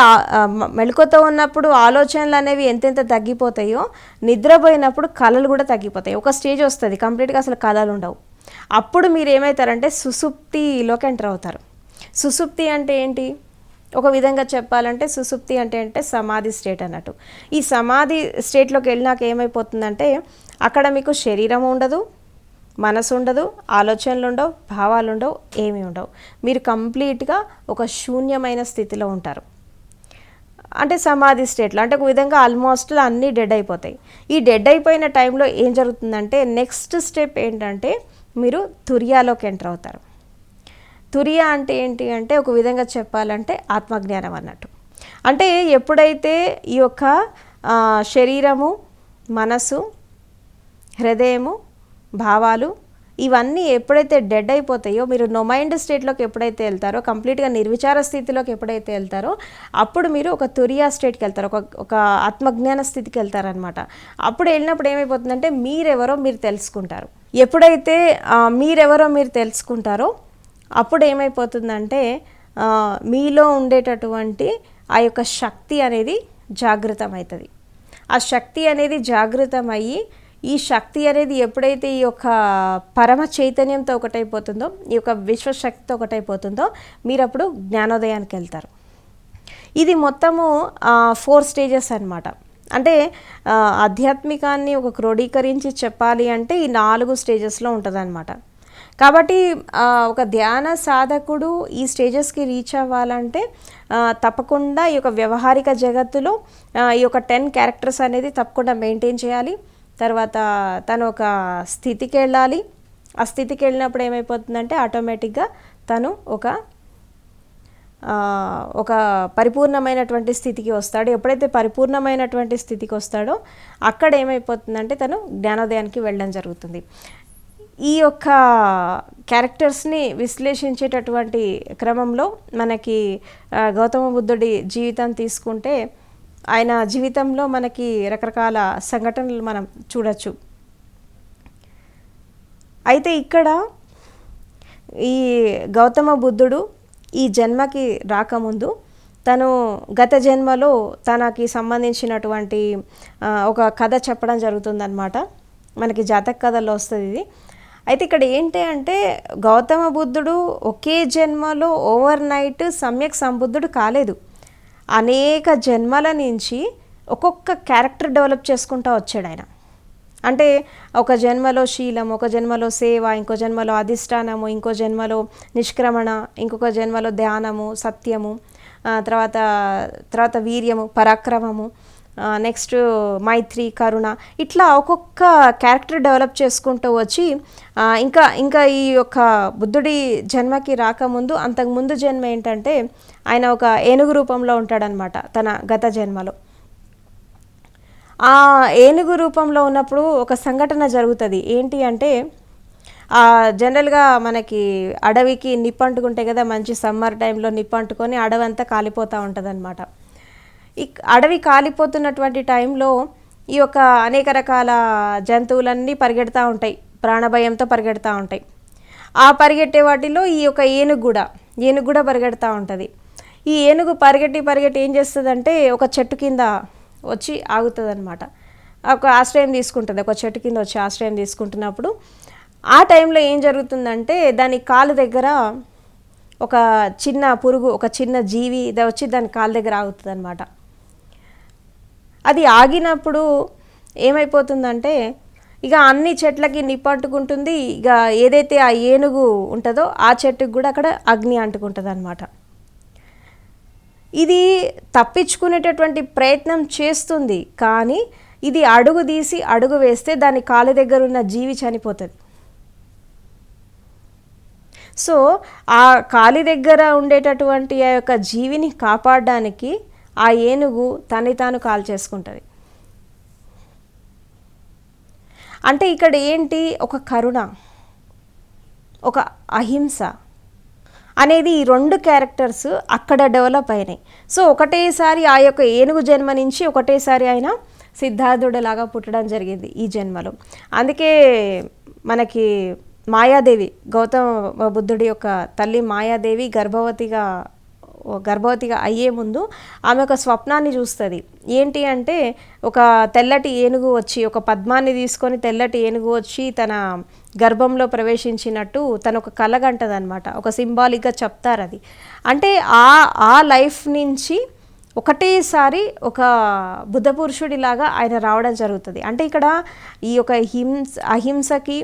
మెళకువతో ఉన్నప్పుడు ఆలోచనలు అనేవి ఎంతెంత తగ్గిపోతాయో నిద్రపోయినప్పుడు కళలు కూడా తగ్గిపోతాయి. ఒక స్టేజ్ వస్తుంది కంప్లీట్గా అసలు కళలు ఉండవు. అప్పుడు మీరు ఏమవుతారంటే సుసుప్తిలోకి ఎంటర్ అవుతారు. సుసుప్తి అంటే ఏంటి? ఒక విధంగా చెప్పాలంటే సుసుప్తి అంటే సమాధి స్టేట్ అన్నట్టు. ఈ సమాధి స్టేట్లోకి వెళ్ళినాక ఏమైపోతుందంటే అక్కడ మీకు శరీరం ఉండదు, మనసు ఉండదు, ఆలోచనలు ఉండవు, భావాలు ఉండవు, ఏమీ ఉండవు. మీరు కంప్లీట్గా ఒక శూన్యమైన స్థితిలో ఉంటారు. అంటే సమాధి స్టేట్లో అంటే ఒక విధంగా ఆల్మోస్ట్ అన్నీ డెడ్ అయిపోతాయి. ఈ డెడ్ అయిపోయిన టైంలో ఏం జరుగుతుందంటే నెక్స్ట్ స్టెప్ ఏంటంటే మీరు తుర్యాలోకి ఎంటర్ అవుతారు. తుర్య అంటే ఏంటి అంటే ఒక విధంగా చెప్పాలంటే ఆత్మజ్ఞానం అన్నట్టు. అంటే ఎప్పుడైతే ఈ యొక్క శరీరము, మనసు, హృదయము, భావాలు ఇవన్నీ ఎప్పుడైతే డెడ్ అయిపోతాయో మీరు నో మైండ్ స్టేట్లోకి ఎప్పుడైతే వెళ్తారో, కంప్లీట్గా నిర్విచార స్థితిలోకి ఎప్పుడైతే వెళ్తారో అప్పుడు మీరు ఒక తురియా స్టేట్కి వెళ్తారు, ఒక ఆత్మజ్ఞాన స్థితికి వెళ్తారనమాట. అప్పుడు వెళ్ళినప్పుడు ఏమైపోతుందంటే మీరెవరో మీరు తెలుసుకుంటారు. ఎప్పుడైతే మీరెవరో మీరు తెలుసుకుంటారో అప్పుడు ఏమైపోతుందంటే మీలో ఉండేటటువంటి ఆ యొక్క శక్తి అనేది జాగృతం అవుతుంది. ఆ శక్తి అనేది జాగృతం అయ్యి ఈ శక్తి అనేది ఎప్పుడైతే ఈ యొక్క పరమ చైతన్యంతో ఒకటైపోతుందో, ఈ యొక్క విశ్వశక్తితో ఒకటైపోతుందో, మీరు అప్పుడు జ్ఞానోదయానికి వెళ్తారు. ఇది మొత్తము 4 స్టేజెస్ అన్నమాట. అంటే ఆధ్యాత్మికాన్ని ఒక క్రోడీకరించి చెప్పాలి అంటే ఈ 4 స్టేజెస్లో ఉంటుందన్నమాట. కాబట్టి ఒక ధ్యాన సాధకుడు ఈ స్టేజెస్కి రీచ్ అవ్వాలంటే తప్పకుండా ఈ యొక్క వ్యవహారిక జగత్తులో ఈ యొక్క 10 క్యారెక్టర్స్ అనేది తప్పకుండా మెయింటైన్ చేయాలి. తర్వాత తను ఒక స్థితికి వెళ్ళాలి. ఆ స్థితికి వెళ్ళినప్పుడు ఏమైపోతుందంటే ఆటోమేటిక్గా తను ఒక పరిపూర్ణమైనటువంటి స్థితికి వస్తాడు. ఎప్పుడైతే పరిపూర్ణమైనటువంటి స్థితికి వస్తాడో అక్కడ ఏమైపోతుందంటే తను జ్ఞానోదయానికి వెళ్ళడం జరుగుతుంది. ఈ యొక్క క్యారెక్టర్స్ని విశ్లేషించేటటువంటి క్రమంలో మనకి గౌతమ బుద్ధుడి జీవితం తీసుకుంటే ఆయన జీవితంలో మనకి రకరకాల సంఘటనలు మనం చూడొచ్చు. అయితే ఇక్కడ ఈ గౌతమ బుద్ధుడు ఈ జన్మకి రాకముందు తను గత జన్మలో తనకి సంబంధించినటువంటి ఒక కథ చెప్పడం జరుగుతుందన్నమాట. మనకి జాతక కథల్లో వస్తుంది ఇది. అయితే ఇక్కడ ఏంటి అంటే గౌతమ బుద్ధుడు ఒకే జన్మలో ఓవర్ నైట్ సమ్యక్ సంబుద్ధుడు కాలేదు. అనేక జన్మల నుంచి ఒక్కొక్క క్యారెక్టర్ డెవలప్ చేసుకుంటూ వచ్చాడు ఆయన. అంటే ఒక జన్మలో శీలం, ఒక జన్మలో సేవ, ఇంకో జన్మలో అధిష్టానము, ఇంకో జన్మలో నిష్క్రమణ, ఇంకొక జన్మలో ధ్యానము, సత్యము, తర్వాత వీర్యము, పరాక్రమము, నెక్స్ట్ మైత్రి, కరుణ, ఇట్లా ఒక్కొక్క క్యారెక్టర్ డెవలప్ చేసుకుంటూ వచ్చి ఇంకా ఈ యొక్క బుద్ధుడి జన్మకి రాకముందు అంతకుముందు జన్మ ఏంటంటే ఆయన ఒక ఏనుగు రూపంలో ఉంటాడనమాట తన గత జన్మలో. ఆ ఏనుగు రూపంలో ఉన్నప్పుడు ఒక సంఘటన జరుగుతుంది. ఏంటి అంటే జనరల్గా మనకి అడవికి నిప్పు అంటుకుంటే కదా, మంచి సమ్మర్ టైంలో నిప్పు అంటుకొని అడవి అంతా కాలిపోతూ ఉంటుంది అనమాట. ఈ అడవి కాలిపోతున్నటువంటి టైంలో ఈ యొక్క అనేక రకాల జంతువులన్నీ పరిగెడతా ఉంటాయి, ప్రాణభయంతో పరిగెడతా ఉంటాయి. ఆ పరిగెట్టే వాటిలో ఈ యొక్క ఏనుగు కూడా పరిగెడతా ఉంటుంది. ఈ ఏనుగు పరిగెట్టి ఏం చేస్తుందంటే ఒక చెట్టు కింద వచ్చి ఆగుతుంది అనమాట. ఒక ఆశ్రయం తీసుకుంటుంది. ఒక చెట్టు కింద వచ్చి ఆశ్రయం తీసుకుంటున్నప్పుడు ఆ టైంలో ఏం జరుగుతుందంటే దాని కాలు దగ్గర ఒక చిన్న పురుగు, ఒక చిన్న జీవి వచ్చి దాని కాలు దగ్గర ఆగుతుంది అనమాట. అది ఆగినప్పుడు ఏమైపోతుందంటే ఇక అన్ని చెట్లకి నిప్పు అంటుకుంటుంది. ఇక ఏదైతే ఆ ఏనుగు ఉంటుందో ఆ చెట్టుకు కూడా అక్కడ అగ్ని అంటుకుంటుంది అనమాట. ఇది తప్పించుకునేటటువంటి ప్రయత్నం చేస్తుంది, కానీ ఇది అడుగు వేస్తే దాని కాలు దగ్గర ఉన్న జీవి చనిపోతుంది. సో ఆ కాలి దగ్గర ఉండేటటువంటి ఆ యొక్క జీవిని కాపాడడానికి ఆ ఏనుగు తన్ని తాను కాల్ చేసుకుంటుంది. అంటే ఇక్కడ ఏంటి, ఒక కరుణ, ఒక అహింస అనేది ఈ 2 క్యారెక్టర్స్ అక్కడ డెవలప్ అయినాయి. సో ఒకటేసారి ఆ యొక్క ఏనుగు జన్మ నుంచి ఒకటేసారి ఆయన సిద్ధార్థుడిలాగా పుట్టడం జరిగింది ఈ జన్మలో. అందుకే మనకి మాయాదేవి, గౌతమ బుద్ధుడి యొక్క తల్లి మాయాదేవి గర్భవతిగా అయ్యే ముందు ఆమె ఒక స్వప్నాన్ని చూస్తుంది. ఏంటి అంటే ఒక తెల్లటి ఏనుగు వచ్చి, ఒక పద్మాన్ని తీసుకొని తెల్లటి ఏనుగు వచ్చి తన గర్భంలో ప్రవేశించినట్టు తను ఒక కలగంటది అనమాట. ఒక సింబాలిక్గా చెప్తారు అది. అంటే ఆ లైఫ్ నుంచి ఒకటేసారి ఒక బుద్ధ పురుషుడిలాగా ఆయన రావడం జరుగుతుంది. అంటే ఇక్కడ ఈ యొక్క అహింసకి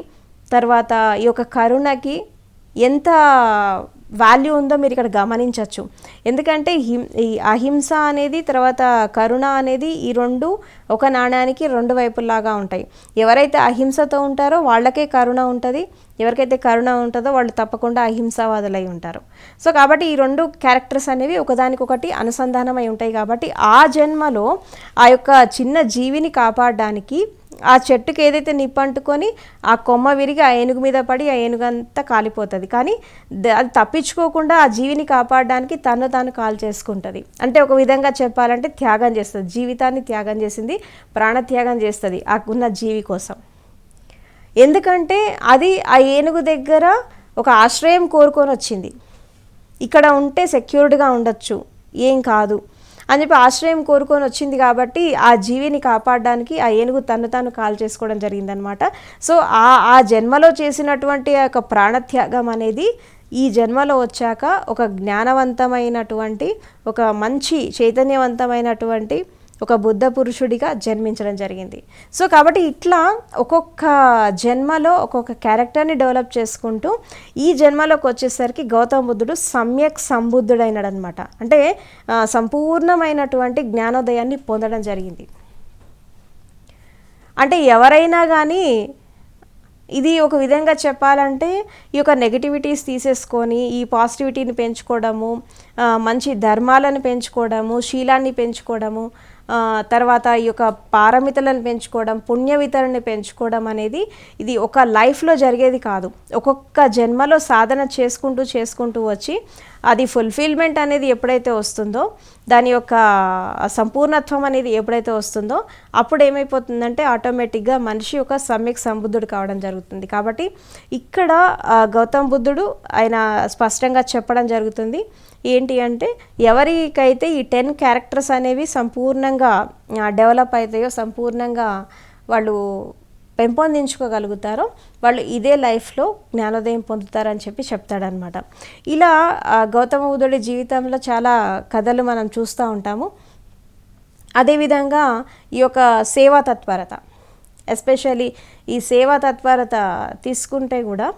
తర్వాత ఈ యొక్క కరుణకి ఎంత వాల్యూ ఉందో మీరు ఇక్కడ గమనించవచ్చు. ఎందుకంటే ఈ అహింస అనేది తర్వాత కరుణ అనేది ఈ 2 ఒక నాణ్యానికి 2 వైపుల్లాగా ఉంటాయి. ఎవరైతే అహింసతో ఉంటారో వాళ్ళకే కరుణ ఉంటుంది, ఎవరికైతే కరుణ ఉంటుందో వాళ్ళు తప్పకుండా అహింసావాదులై ఉంటారు. సో కాబట్టి ఈ 2 క్యారెక్టర్స్ అనేవి ఒకదానికొకటి అనుసంధానమై ఉంటాయి. కాబట్టి ఆ జన్మలో ఆ యొక్క చిన్న జీవిని కాపాడడానికి ఆ చెట్టుకి ఏదైతే నిప్పంటుకొని ఆ కొమ్మ విరిగి ఆ ఏనుగు మీద పడి ఆ ఏనుగంతా కాలిపోతుంది. కానీ అది తప్పించుకోకుండా ఆ జీవిని కాపాడడానికి తను తాను కాల్ చేసుకుంటుంది. అంటే ఒక విధంగా చెప్పాలంటే త్యాగం చేస్తుంది, జీవితాన్ని త్యాగం చేసింది, ప్రాణత్యాగం చేస్తుంది ఆ ఉన్న జీవి కోసం. ఎందుకంటే అది ఆ ఏనుగు దగ్గర ఒక ఆశ్రయం కోరుకొని వచ్చింది. ఇక్కడ ఉంటే సెక్యూర్డ్గా ఉండొచ్చు, ఏం కాదు అని చెప్పి ఆశ్రయం కోరుకొని వచ్చింది కాబట్టి ఆ జీవిని కాపాడడానికి ఆ ఏనుగు తను తాను కాల్ చేసుకోవడం జరిగిందనమాట. సో ఆ జన్మలో చేసినటువంటి ఆ యొక్క ప్రాణత్యాగం అనేది ఈ జన్మలో వచ్చాక ఒక జ్ఞానవంతమైనటువంటి, ఒక మంచి చైతన్యవంతమైనటువంటి ఒక బుద్ధ పురుషుడిగా జన్మించడం జరిగింది. సో కాబట్టి ఇట్లా ఒక్కొక్క జన్మలో ఒక్కొక్క క్యారెక్టర్ని డెవలప్ చేసుకుంటూ ఈ జన్మలోకి వచ్చేసరికి గౌతమ బుద్ధుడు సమ్యక్ సంబుద్ధుడైనాడు అనమాట. అంటే సంపూర్ణమైనటువంటి జ్ఞానోదయాన్ని పొందడం జరిగింది. అంటే ఎవరైనా కానీ ఇది ఒక విధంగా చెప్పాలంటే ఈ యొక్క నెగిటివిటీస్ తీసేసుకొని ఈ పాజిటివిటీని పెంచుకోవడము, మంచి ధర్మాలను పెంచుకోవడము, శీలాన్ని పెంచుకోవడము, తర్వాత ఈ యొక్క పారమితలను పెంచుకోవడం, పుణ్య వితరణని పెంచుకోవడం అనేది ఇది ఒక లైఫ్లో జరిగేది కాదు. ఒక్కొక్క జన్మలో సాధన చేసుకుంటూ వచ్చి అది ఫుల్ఫిల్మెంట్ అనేది ఎప్పుడైతే వస్తుందో, దాని యొక్క సంపూర్ణత్వం అనేది ఎప్పుడైతే వస్తుందో అప్పుడు ఏమైపోతుందంటే ఆటోమేటిక్గా మనిషి ఒక సమ్యక్ సంబుద్ధుడు కావడం జరుగుతుంది. కాబట్టి ఇక్కడ గౌతమ బుద్ధుడు ఆయన స్పష్టంగా చెప్పడం జరుగుతుంది ఏంటి అంటే, ఎవరికైతే ఈ 10 క్యారెక్టర్స్ అనేవి సంపూర్ణంగా డెవలప్ అవుతాయో, సంపూర్ణంగా వాళ్ళు పెంపొందించుకోగలుగుతారో వాళ్ళు ఇదే లైఫ్లో జ్ఞానోదయం పొందుతారని చెప్పి చెప్తాడనమాట. ఇలా గౌతమ బుద్ధుడి జీవితంలో చాలా కథలు మనం చూస్తూ ఉంటాము. అదేవిధంగా ఈ యొక్క సేవా తత్పరత, ఎస్పెషల్లీ ఈ సేవా తత్పరత తీసుకుంటే కూడా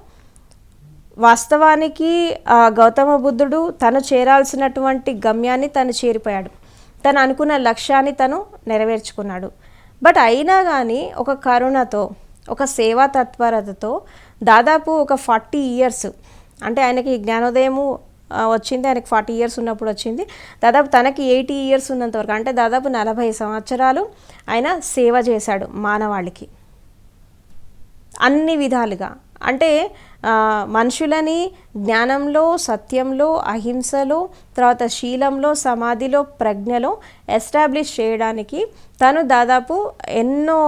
వాస్తవానికి గౌతమ బుద్ధుడు తను చేరాల్సినటువంటి గమ్యాన్ని తను చేరిపోయాడు, తను అనుకున్న లక్ష్యాన్ని తను నెరవేర్చుకున్నాడు. బట్ అయినా కానీ ఒక కరుణతో, ఒక సేవా తత్పరతతో దాదాపు ఒక 40 ఇయర్స్, అంటే ఆయనకి జ్ఞానోదయము వచ్చింది, ఆయనకి 40 ఇయర్స్ ఉన్నప్పుడు వచ్చింది. దాదాపు తనకి 80 ఇయర్స్ ఉన్నంత వరకు, అంటే దాదాపు 40 సంవత్సరాలు ఆయన సేవ చేశాడు మానవాళికి అన్ని విధాలుగా. అంటే మనుషులని జ్ఞానంలో, సత్యంలో, అహింసలో, తర్వాత శీలంలో, సమాధిలో, ప్రజ్ఞలో ఎస్టాబ్లిష్ చేయడానికి తను దాదాపు ఎన్నో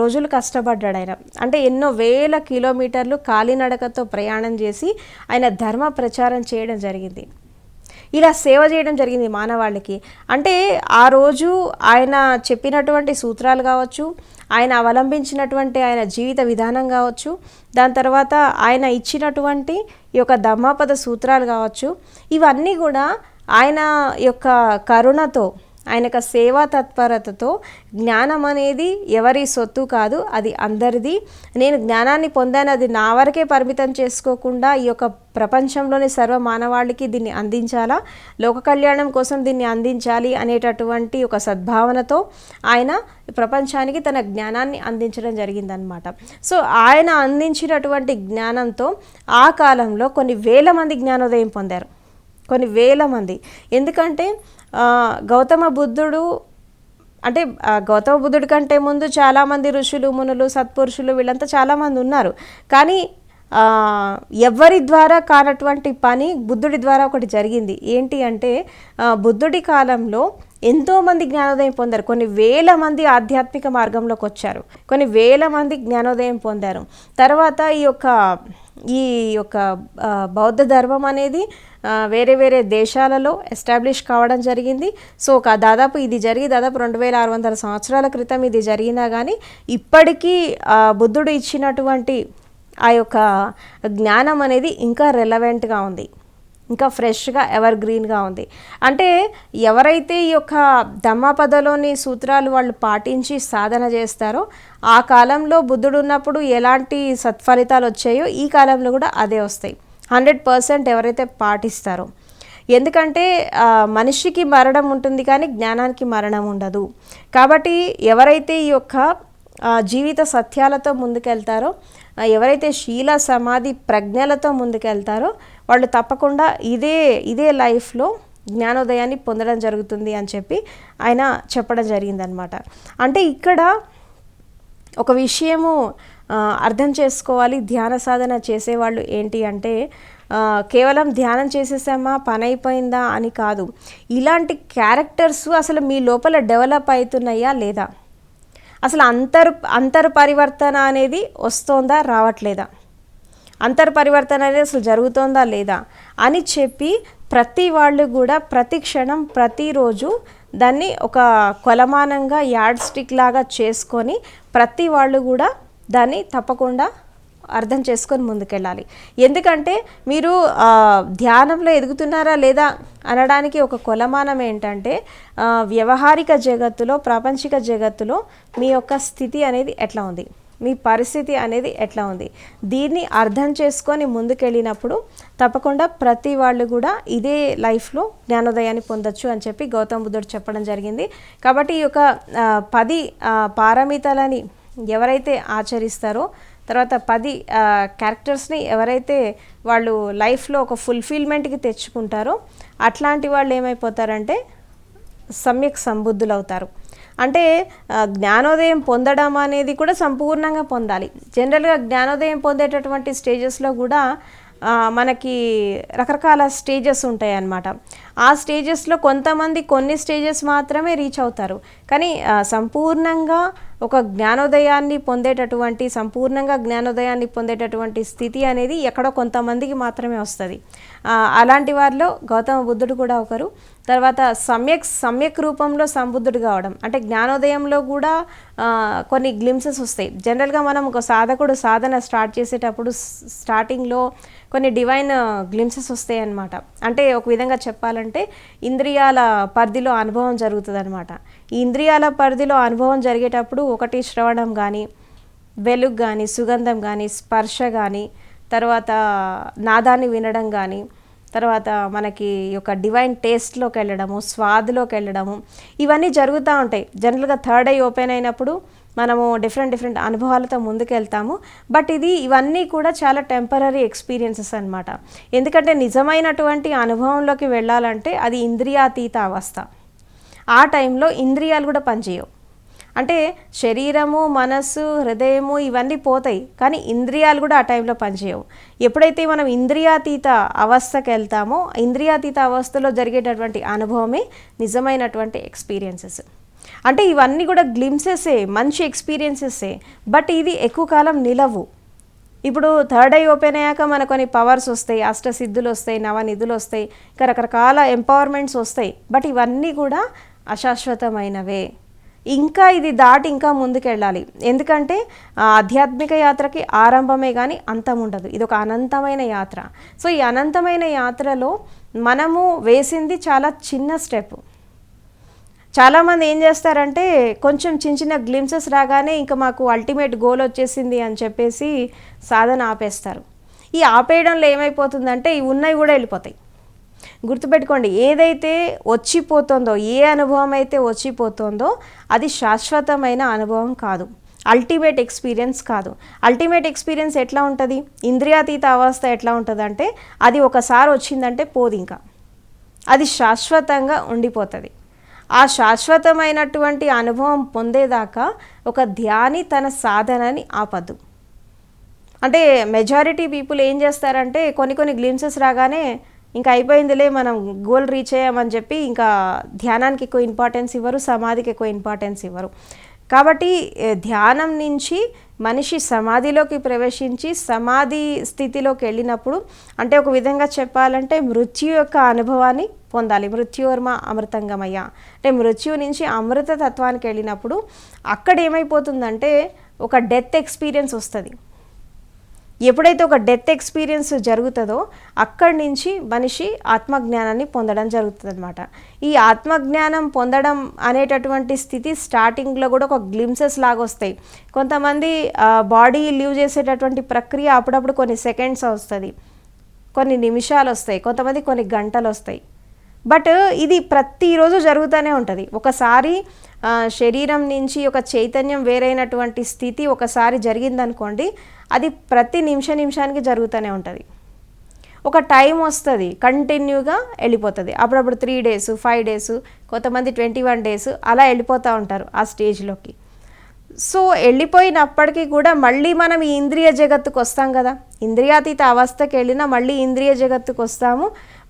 రోజులు కష్టపడ్డాడు ఆయన. అంటే ఎన్నో వేల కిలోమీటర్లు కాలినడకతో ప్రయాణం చేసి ఆయన ధర్మ ప్రచారం చేయడం జరిగింది. ఇలా సేవ చేయడం జరిగింది మానవాళికి. అంటే ఆ రోజు ఆయన చెప్పినటువంటి సూత్రాలు కావచ్చు, ఆయన అవలంబించినటువంటి ఆయన జీవిత విధానం కావచ్చు, దాని తర్వాత ఆయన ఇచ్చినటువంటి ఈ యొక్క ధమ్మాపద సూత్రాలు కావచ్చు, ఇవన్నీ కూడా ఆయన యొక్క కరుణతో, ఆయన యొక్క సేవా తత్పరతతో జ్ఞానం అనేది ఎవరి సొత్తు కాదు, అది అందరిది. నేను జ్ఞానాన్ని పొందాను, అది నా వరకే పరిమితం చేసుకోకుండా ఈ యొక్క ప్రపంచంలోని సర్వ మానవాళికి దీన్ని అందించాలా, లోక కళ్యాణం కోసం దీన్ని అందించాలి అనేటటువంటి ఒక సద్భావనతో ఆయన ప్రపంచానికి తన జ్ఞానాన్ని అందించడం జరిగిందనమాట. సో ఆయన అందించినటువంటి జ్ఞానంతో ఆ కాలంలో కొన్ని వేల మంది జ్ఞానోదయం పొందారు, కొన్ని వేల మంది. ఎందుకంటే గౌతమ బుద్ధుడు అంటే గౌతమ బుద్ధుడి కంటే ముందు చాలామంది ఋషులు, మునులు, సత్పురుషులు వీళ్ళంతా చాలామంది ఉన్నారు. కానీ ఎవరి ద్వారా కానటువంటి పని బుద్ధుడి ద్వారా ఒకటి జరిగింది. ఏంటి అంటే బుద్ధుడి కాలంలో ఎంతోమంది జ్ఞానోదయం పొందారు, కొన్ని వేల మంది ఆధ్యాత్మిక మార్గంలోకి వచ్చారు, కొన్ని వేల మంది జ్ఞానోదయం పొందారు. తర్వాత ఈ యొక్క బౌద్ధ ధర్మం అనేది వేరే వేరే దేశాలలో ఎస్టాబ్లిష్ కావడం జరిగింది. సో దాదాపు ఇది జరిగి దాదాపు 2600 సంవత్సరాల క్రితం ఇది జరిగినా కానీ ఇప్పటికీ బుద్ధుడు ఇచ్చినటువంటి ఆ యొక్క జ్ఞానం అనేది ఇంకా రెలవెంట్గా ఉంది, ఇంకా ఫ్రెష్గా ఎవర్ గ్రీన్గా ఉంది. అంటే ఎవరైతే ఈ యొక్క ధమ్మపదలోని సూత్రాలు వాళ్ళు పాటించి సాధన చేస్తారో ఆ కాలంలో బుద్ధుడు ఉన్నప్పుడు ఎలాంటి సత్ఫలితాలు వచ్చాయో ఈ కాలంలో కూడా అదే వస్తాయి 100% ఎవరైతే పాటిస్తారో. ఎందుకంటే మనిషికి మరణం ఉంటుంది కానీ జ్ఞానానికి మరణం ఉండదు. కాబట్టి ఎవరైతే ఈ యొక్క జీవిత సత్యాలతో ముందుకెళ్తారో, ఎవరైతే శీల సమాధి ప్రజ్ఞలతో ముందుకెళ్తారో వాళ్ళు తప్పకుండా ఇదే లైఫ్లో జ్ఞానోదయాన్ని పొందడం జరుగుతుంది అని చెప్పి ఆయన చెప్పడం జరిగిందనమాట. అంటే ఇక్కడ ఒక విషయము అర్థం చేసుకోవాలి, ధ్యాన సాధన చేసేవాళ్ళు ఏంటి అంటే కేవలం ధ్యానం చేసేసామా పని అయిపోయిందా అని కాదు, ఇలాంటి క్యారెక్టర్స్ అసలు మీ లోపల డెవలప్ అవుతున్నాయా లేదా, అసలు అంతర్పరివర్తన అనేది వస్తోందా రావట్లేదా, అంతర్పరివర్తన అనేది అసలు జరుగుతోందా లేదా అని చెప్పి ప్రతి వాళ్ళు కూడా ప్రతి క్షణం ప్రతిరోజు దాన్ని ఒక కొలమానంగా యార్డ్ స్టిక్ లాగా చేసుకొని ప్రతి వాళ్ళు కూడా దాన్ని తప్పకుండా అర్థం చేసుకొని ముందుకెళ్ళాలి. ఎందుకంటే మీరు ధ్యానంలో ఎదుగుతున్నారా లేదా అనడానికి ఒక కొలమానం ఏంటంటే వ్యవహారిక జగత్తులో, ప్రాపంచిక జగత్తులో మీ యొక్క స్థితి అనేది ఎట్లా ఉంది, మీ పరిస్థితి అనేది ఎట్లా ఉంది, దీన్ని అర్థం చేసుకొని ముందుకెళ్ళినప్పుడు తప్పకుండా ప్రతి వాళ్ళు కూడా ఇదే లైఫ్లో జ్ఞానోదయాన్ని పొందొచ్చు అని చెప్పి గౌతమ బుద్ధుడు చెప్పడం జరిగింది. కాబట్టి ఈ యొక్క 10 పారమితాలని ఎవరైతే ఆచరిస్తారో, తర్వాత 10 క్యారెక్టర్స్ని ఎవరైతే వాళ్ళు లైఫ్లో ఒక ఫుల్ఫిల్మెంట్కి తెచ్చుకుంటారో అట్లాంటి వాళ్ళు ఏమైపోతారంటే సమ్యక్ సంబుద్ధులు అవుతారు. అంటే జ్ఞానోదయం పొందడం అనేది కూడా సంపూర్ణంగా పొందాలి. జనరల్గా జ్ఞానోదయం పొందేటటువంటి స్టేజెస్లో కూడా మనకి రకరకాల స్టేజెస్ ఉంటాయి అన్నమాట. ఆ స్టేజెస్లో కొంతమంది కొన్ని స్టేజెస్ మాత్రమే రీచ్ అవుతారు. కానీ సంపూర్ణంగా ఒక జ్ఞానోదయాన్ని పొందేటటువంటి, సంపూర్ణంగా జ్ఞానోదయాన్ని పొందేటటువంటి స్థితి అనేది ఎక్కడో కొంతమందికి మాత్రమే వస్తుంది. అలాంటి వారిలో గౌతమ బుద్ధుడు కూడా ఒకరు. తర్వాత సమ్యక్ రూపంలో సంబుద్ధుడు కావడం అంటే జ్ఞానోదయంలో కూడా కొన్ని గ్లిమ్సెస్ వస్తాయి. జనరల్గా మనం ఒక సాధకుడు సాధన స్టార్ట్ చేసేటప్పుడు స్టార్టింగ్లో కొన్ని డివైన్ గ్లిమ్సెస్ వస్తాయి అన్నమాట. అంటే ఒక విధంగా చెప్పాలంటే ఇంద్రియాల పరిధిలో అనుభవం జరుగుతుంది అనమాట. ఈ ఇంద్రియాల పరిధిలో అనుభవం జరిగేటప్పుడు ఒకటి శ్రవణం కానీ, వెలుగు కానీ, సుగంధం కానీ, స్పర్శ కానీ, తర్వాత నాదాన్ని వినడం కానీ, తర్వాత మనకి ఒక డివైన్ టేస్ట్లోకి వెళ్ళడము, స్వాద్లోకి వెళ్ళడము, ఇవన్నీ జరుగుతూ ఉంటాయి. జనరల్గా థర్డ్ ఐ ఓపెన్ అయినప్పుడు మనము డిఫరెంట్ అనుభవాలతో ముందుకెళ్తాము. బట్ ఇవన్నీ కూడా చాలా టెంపరరీ ఎక్స్పీరియన్సెస్ అనమాట. ఎందుకంటే నిజమైనటువంటి అనుభవంలోకి వెళ్ళాలంటే అది ఇంద్రియాతీత అవస్థ. ఆ టైంలో ఇంద్రియాలు కూడా పనిచేయవు. అంటే శరీరము, మనస్సు, హృదయము ఇవన్నీ పోతాయి, కానీ ఇంద్రియాలు కూడా ఆ టైంలో పనిచేయవు. ఎప్పుడైతే మనం ఇంద్రియాతీత అవస్థకి వెళ్తామో, ఇంద్రియాతీత అవస్థలో జరిగేటటువంటి అనుభవమే నిజమైనటువంటి ఎక్స్పీరియన్సెస్. అంటే ఇవన్నీ కూడా గ్లిమ్సెసే, మంచి ఎక్స్పీరియన్సెసే. బట్ ఇది ఎక్కువ కాలం నిలవు. ఇప్పుడు థర్డ్ ఐ ఓపెన్ అయ్యాక మనకు కొన్ని పవర్స్ వస్తాయి, అష్టసిద్ధులు వస్తాయి, నవనిధులు వస్తాయి, ఇంకా రకరకాల ఎంపవర్మెంట్స్ వస్తాయి. బట్ ఇవన్నీ కూడా అశాశ్వతమైనవే. ఇంకా ఇది దాటి ఇంకా ముందుకెళ్ళాలి. ఎందుకంటే ఆధ్యాత్మిక యాత్రకి ఆరంభమే కానీ అంతం ఉండదు. ఇది ఒక అనంతమైన యాత్ర. సో ఈ అనంతమైన యాత్రలో మనము వేసింది చాలా చిన్న స్టెప్. చాలామంది ఏం చేస్తారంటే కొంచెం చిన్న గ్లిమ్సెస్ రాగానే ఇంకా మాకు అల్టిమేట్ గోల్ వచ్చేసింది అని చెప్పేసి సాధన ఆపేస్తారు. ఈ ఆపేయడంలో ఏమైపోతుందంటే ఈ ఉన్నవి కూడా వెళ్ళిపోతాయి. గుర్తుపెట్టుకోండి, ఏదైతే వచ్చిపోతుందో, ఏ అనుభవం అయితే వచ్చిపోతుందో అది శాశ్వతమైన అనుభవం కాదు, అల్టిమేట్ ఎక్స్పీరియన్స్ కాదు. అల్టిమేట్ ఎక్స్పీరియన్స్ ఎట్లా ఉంటుంది, ఇంద్రియాతీత అవస్థ ఎట్లా ఉంటుంది అంటే అది ఒకసారి వచ్చిందంటే పోదు, ఇంకా అది శాశ్వతంగా ఉండిపోతుంది. ఆ శాశ్వతమైనటువంటి అనుభవం పొందేదాకా ఒక ధ్యాని తన సాధనని ఆపద్దు. అంటే మెజారిటీ పీపుల్ ఏం చేస్తారంటే కొన్ని గ్లిమ్సెస్ రాగానే ఇంకా అయిపోయిందిలే, మనం గోల్ రీచ్ అయ్యామని చెప్పి ఇంకా ధ్యానానికి ఎక్కువ ఇంపార్టెన్స్ ఇవ్వరు, సమాధికి ఎక్కువ ఇంపార్టెన్స్ ఇవ్వరు. కాబట్టి ధ్యానం నుంచి మనిషి సమాధిలోకి ప్రవేశించి సమాధి స్థితిలోకి వెళ్ళినప్పుడు, అంటే ఒక విధంగా చెప్పాలంటే మృత్యు యొక్క అనుభవాన్ని పొందాలి. మృత్యోర్మ అమృతంగమయ్య అంటే మృత్యు నుంచి అమృత తత్వానికి వెళ్ళినప్పుడు అక్కడ ఏమైపోతుందంటే ఒక డెత్ ఎక్స్పీరియన్స్ వస్తుంది. ఎప్పుడైతే ఒక డెత్ ఎక్స్పీరియన్స్ జరుగుతుందో అక్కడి నుంచి మనిషి ఆత్మజ్ఞానాన్ని పొందడం జరుగుతుంది అనమాట. ఈ ఆత్మజ్ఞానం పొందడం అనేటటువంటి స్థితి స్టార్టింగ్లో కూడా ఒక గ్లిమ్సెస్ లాగా వస్తాయి. కొంతమంది బాడీ లీవ్ చేసేటటువంటి ప్రక్రియ అప్పుడప్పుడు కొన్ని సెకండ్స్ వస్తుంది, కొన్ని నిమిషాలు వస్తాయి, కొంతమంది కొన్ని గంటలు వస్తాయి. బట్ ఇది ప్రతిరోజు జరుగుతూనే ఉంటుంది. ఒకసారి శరీరం నుంచి ఒక చైతన్యం వేరైనటువంటి స్థితి ఒకసారి జరిగిందనుకోండి, అది ప్రతి నిమిషానికి జరుగుతూనే ఉంటుంది. ఒక టైం వస్తుంది, కంటిన్యూగా వెళ్ళిపోతుంది. అప్పుడప్పుడు 3 days, 5 days, కొంతమంది 21 days అలా వెళ్ళిపోతూ ఉంటారు ఆ స్టేజ్లోకి. సో వెళ్ళిపోయినప్పటికీ కూడా మళ్ళీ మనం ఈ ఇంద్రియ జగత్తుకు వస్తాం కదా, ఇంద్రియాతీత అవస్థకి వెళ్ళినా మళ్ళీ ఇంద్రియ జగత్తుకు వస్తాము.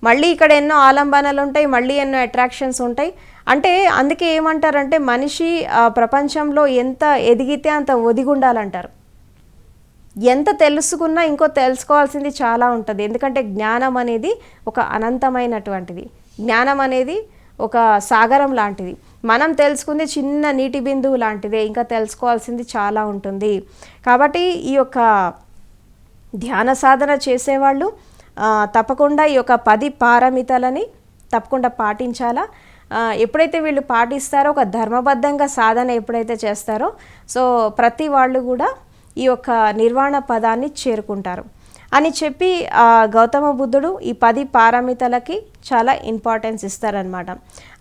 మళ్ళీ ఇక్కడ ఎన్నో ఆలంబనలు ఉంటాయి, మళ్ళీ ఎన్నో అట్రాక్షన్స్ ఉంటాయి. అంటే అందుకే ఏమంటారంటే మనిషి ప్రపంచంలో ఎంత ఎదిగితే అంత ఒదిగి ఉండాలంటారు. ఎంత తెలుసుకున్నా ఇంకో తెలుసుకోవాల్సింది చాలా ఉంటుంది. ఎందుకంటే జ్ఞానం అనేది ఒక అనంతమైనటువంటిది. జ్ఞానం అనేది ఒక సాగరం లాంటిది. మనం తెలుసుకుంది చిన్న నీటి బిందువు లాంటిదే, ఇంకా తెలుసుకోవాల్సింది చాలా ఉంటుంది. కాబట్టి ఈ యొక్క ధ్యాన సాధన చేసేవాళ్ళు తప్పకుండా ఈ యొక్క 10 పారమితలని తప్పకుండా పాటించాలా. ఎప్పుడైతే వీళ్ళు పాటిస్తారో, ఒక ధర్మబద్ధంగా సాధన ఎప్పుడైతే చేస్తారో, సో ప్రతి వాళ్ళు కూడా ఈ యొక్క నిర్వాణ పదాన్ని చేరుకుంటారు అని చెప్పి గౌతమ బుద్ధుడు ఈ 10 పారమితలకి చాలా ఇంపార్టెన్స్ ఇస్తారనమాట.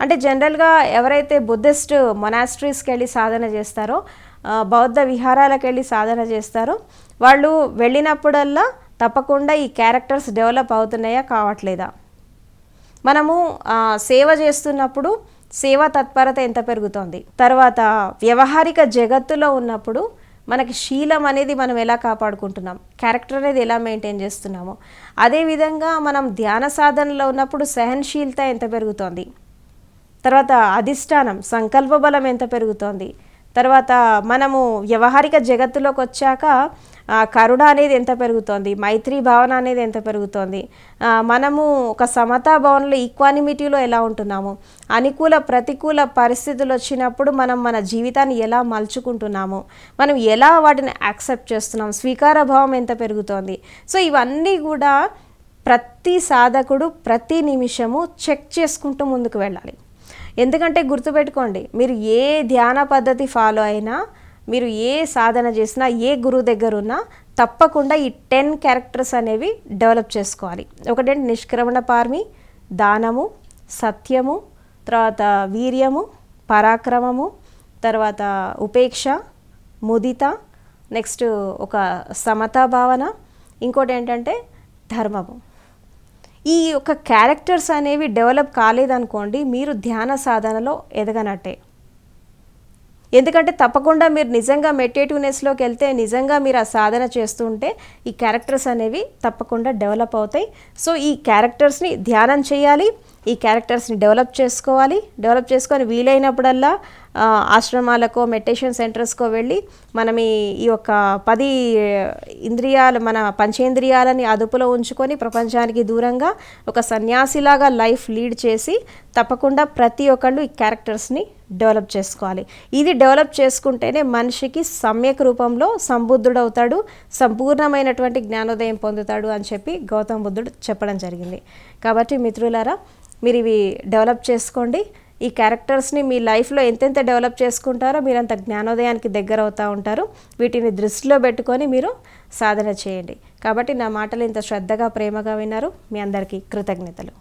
అంటే జనరల్గా ఎవరైతే బుద్ధిస్ట్ మొనాస్ట్రీస్కి వెళ్ళి సాధన చేస్తారో, బౌద్ధ విహారాలకు వెళ్ళి సాధన చేస్తారో, వాళ్ళు వెళ్ళినప్పుడల్లా తప్పకుండా ఈ క్యారెక్టర్స్ డెవలప్ అవుతున్నాయా కావట్లేదా, మనము సేవ చేస్తున్నప్పుడు సేవా తత్పరత ఎంత పెరుగుతోంది, తర్వాత వ్యవహారిక జగత్తులో ఉన్నప్పుడు మనకి శీలం అనేది మనం ఎలా కాపాడుకుంటున్నాం, క్యారెక్టర్ అనేది ఎలా మెయింటైన్ చేస్తున్నాము, అదేవిధంగా మనం ధ్యాన సాధనలో ఉన్నప్పుడు సహనశీలత ఎంత పెరుగుతోంది, తర్వాత అధిష్టానం సంకల్ప బలం ఎంత పెరుగుతోంది, తర్వాత మనము వ్యవహారిక జగత్తులోకి వచ్చాక కరుణ అనేది ఎంత పెరుగుతోంది, మైత్రి భావన అనేది ఎంత పెరుగుతోంది, మనము ఒక సమతా భావనలో ఈక్వానిమిటీలో ఎలా ఉంటున్నాము, అనుకూల ప్రతికూల పరిస్థితులు వచ్చినప్పుడు మనం మన జీవితాన్ని ఎలా మలుచుకుంటున్నాము, మనం ఎలా వాటిని యాక్సెప్ట్ చేస్తున్నాం, స్వీకార భావం ఎంత పెరుగుతోంది. సో ఇవన్నీ కూడా ప్రతి సాధకుడు ప్రతి నిమిషము చెక్ చేసుకుంటూ ముందుకు వెళ్ళాలి. ఎందుకంటే గుర్తుపెట్టుకోండి, మీరు ఏ ధ్యాన పద్ధతి ఫాలో అయినా, మీరు ఏ సాధన చేసినా, ఏ గురువు దగ్గర ఉన్నా తప్పకుండా ఈ 10 క్యారెక్టర్స్ అనేవి డెవలప్ చేసుకోవాలి. ఒకటేంటి నిష్క్రమణ పార్మి, దానము, సత్యము, తర్వాత వీర్యము, పరాక్రమము, తర్వాత ఉపేక్ష, ముదిత, నెక్స్ట్ ఒక సమతా భావన, ఇంకోటి ఏంటంటే ధర్మము. ఈ యొక్క క్యారెక్టర్స్ అనేవి డెవలప్ కాలేదనుకోండి, మీరు ధ్యాన సాధనలో ఎదగనట్టే. ఎందుకంటే తప్పకుండా మీరు నిజంగా మెడిటేటివ్నెస్లోకి వెళ్తే, నిజంగా మీరు ఆ సాధన చేస్తుంటే ఈ క్యారెక్టర్స్ అనేవి తప్పకుండా డెవలప్ అవుతాయి. సో ఈ క్యారెక్టర్స్ని ధ్యానం చేయాలి, ఈ క్యారెక్టర్స్ని డెవలప్ చేసుకోవాలి. డెవలప్ చేసుకొని వీలైనప్పుడల్లా ఆశ్రమాలకో మెడిటేషన్ సెంటర్స్కో వెళ్ళి మనం ఈ యొక్క 10 ఇంద్రియాలు, మన పంచేంద్రియాలని అదుపులో ఉంచుకొని ప్రపంచానికి దూరంగా ఒక సన్యాసిలాగా లైఫ్ లీడ్ చేసి తప్పకుండా ప్రతి ఒక్కళ్ళు ఈ క్యారెక్టర్స్ని డెవలప్ చేసుకోవాలి. ఇది డెవలప్ చేసుకుంటేనే మనిషికి సమ్యక్ రూపంలో సంబుద్ధుడవుతాడు, సంపూర్ణమైనటువంటి జ్ఞానోదయం పొందుతాడు అని చెప్పి గౌతమ బుద్ధుడు చెప్పడం జరిగింది. కాబట్టి మిత్రులారా, మీరు ఇవి డెవలప్ చేసుకోండి. ఈ క్యారెక్టర్స్ని మీ లైఫ్లో ఎంతెంత డెవలప్ చేసుకుంటారో మీరంత జ్ఞానోదయానికి దగ్గర అవుతూ ఉంటారు. వీటిని దృష్టిలో పెట్టుకొని మీరు సాధన చేయండి. కాబట్టి నా మాటలు ఇంత శ్రద్ధగా ప్రేమగా విన్నారు. మీ అందరికీ కృతజ్ఞతలు.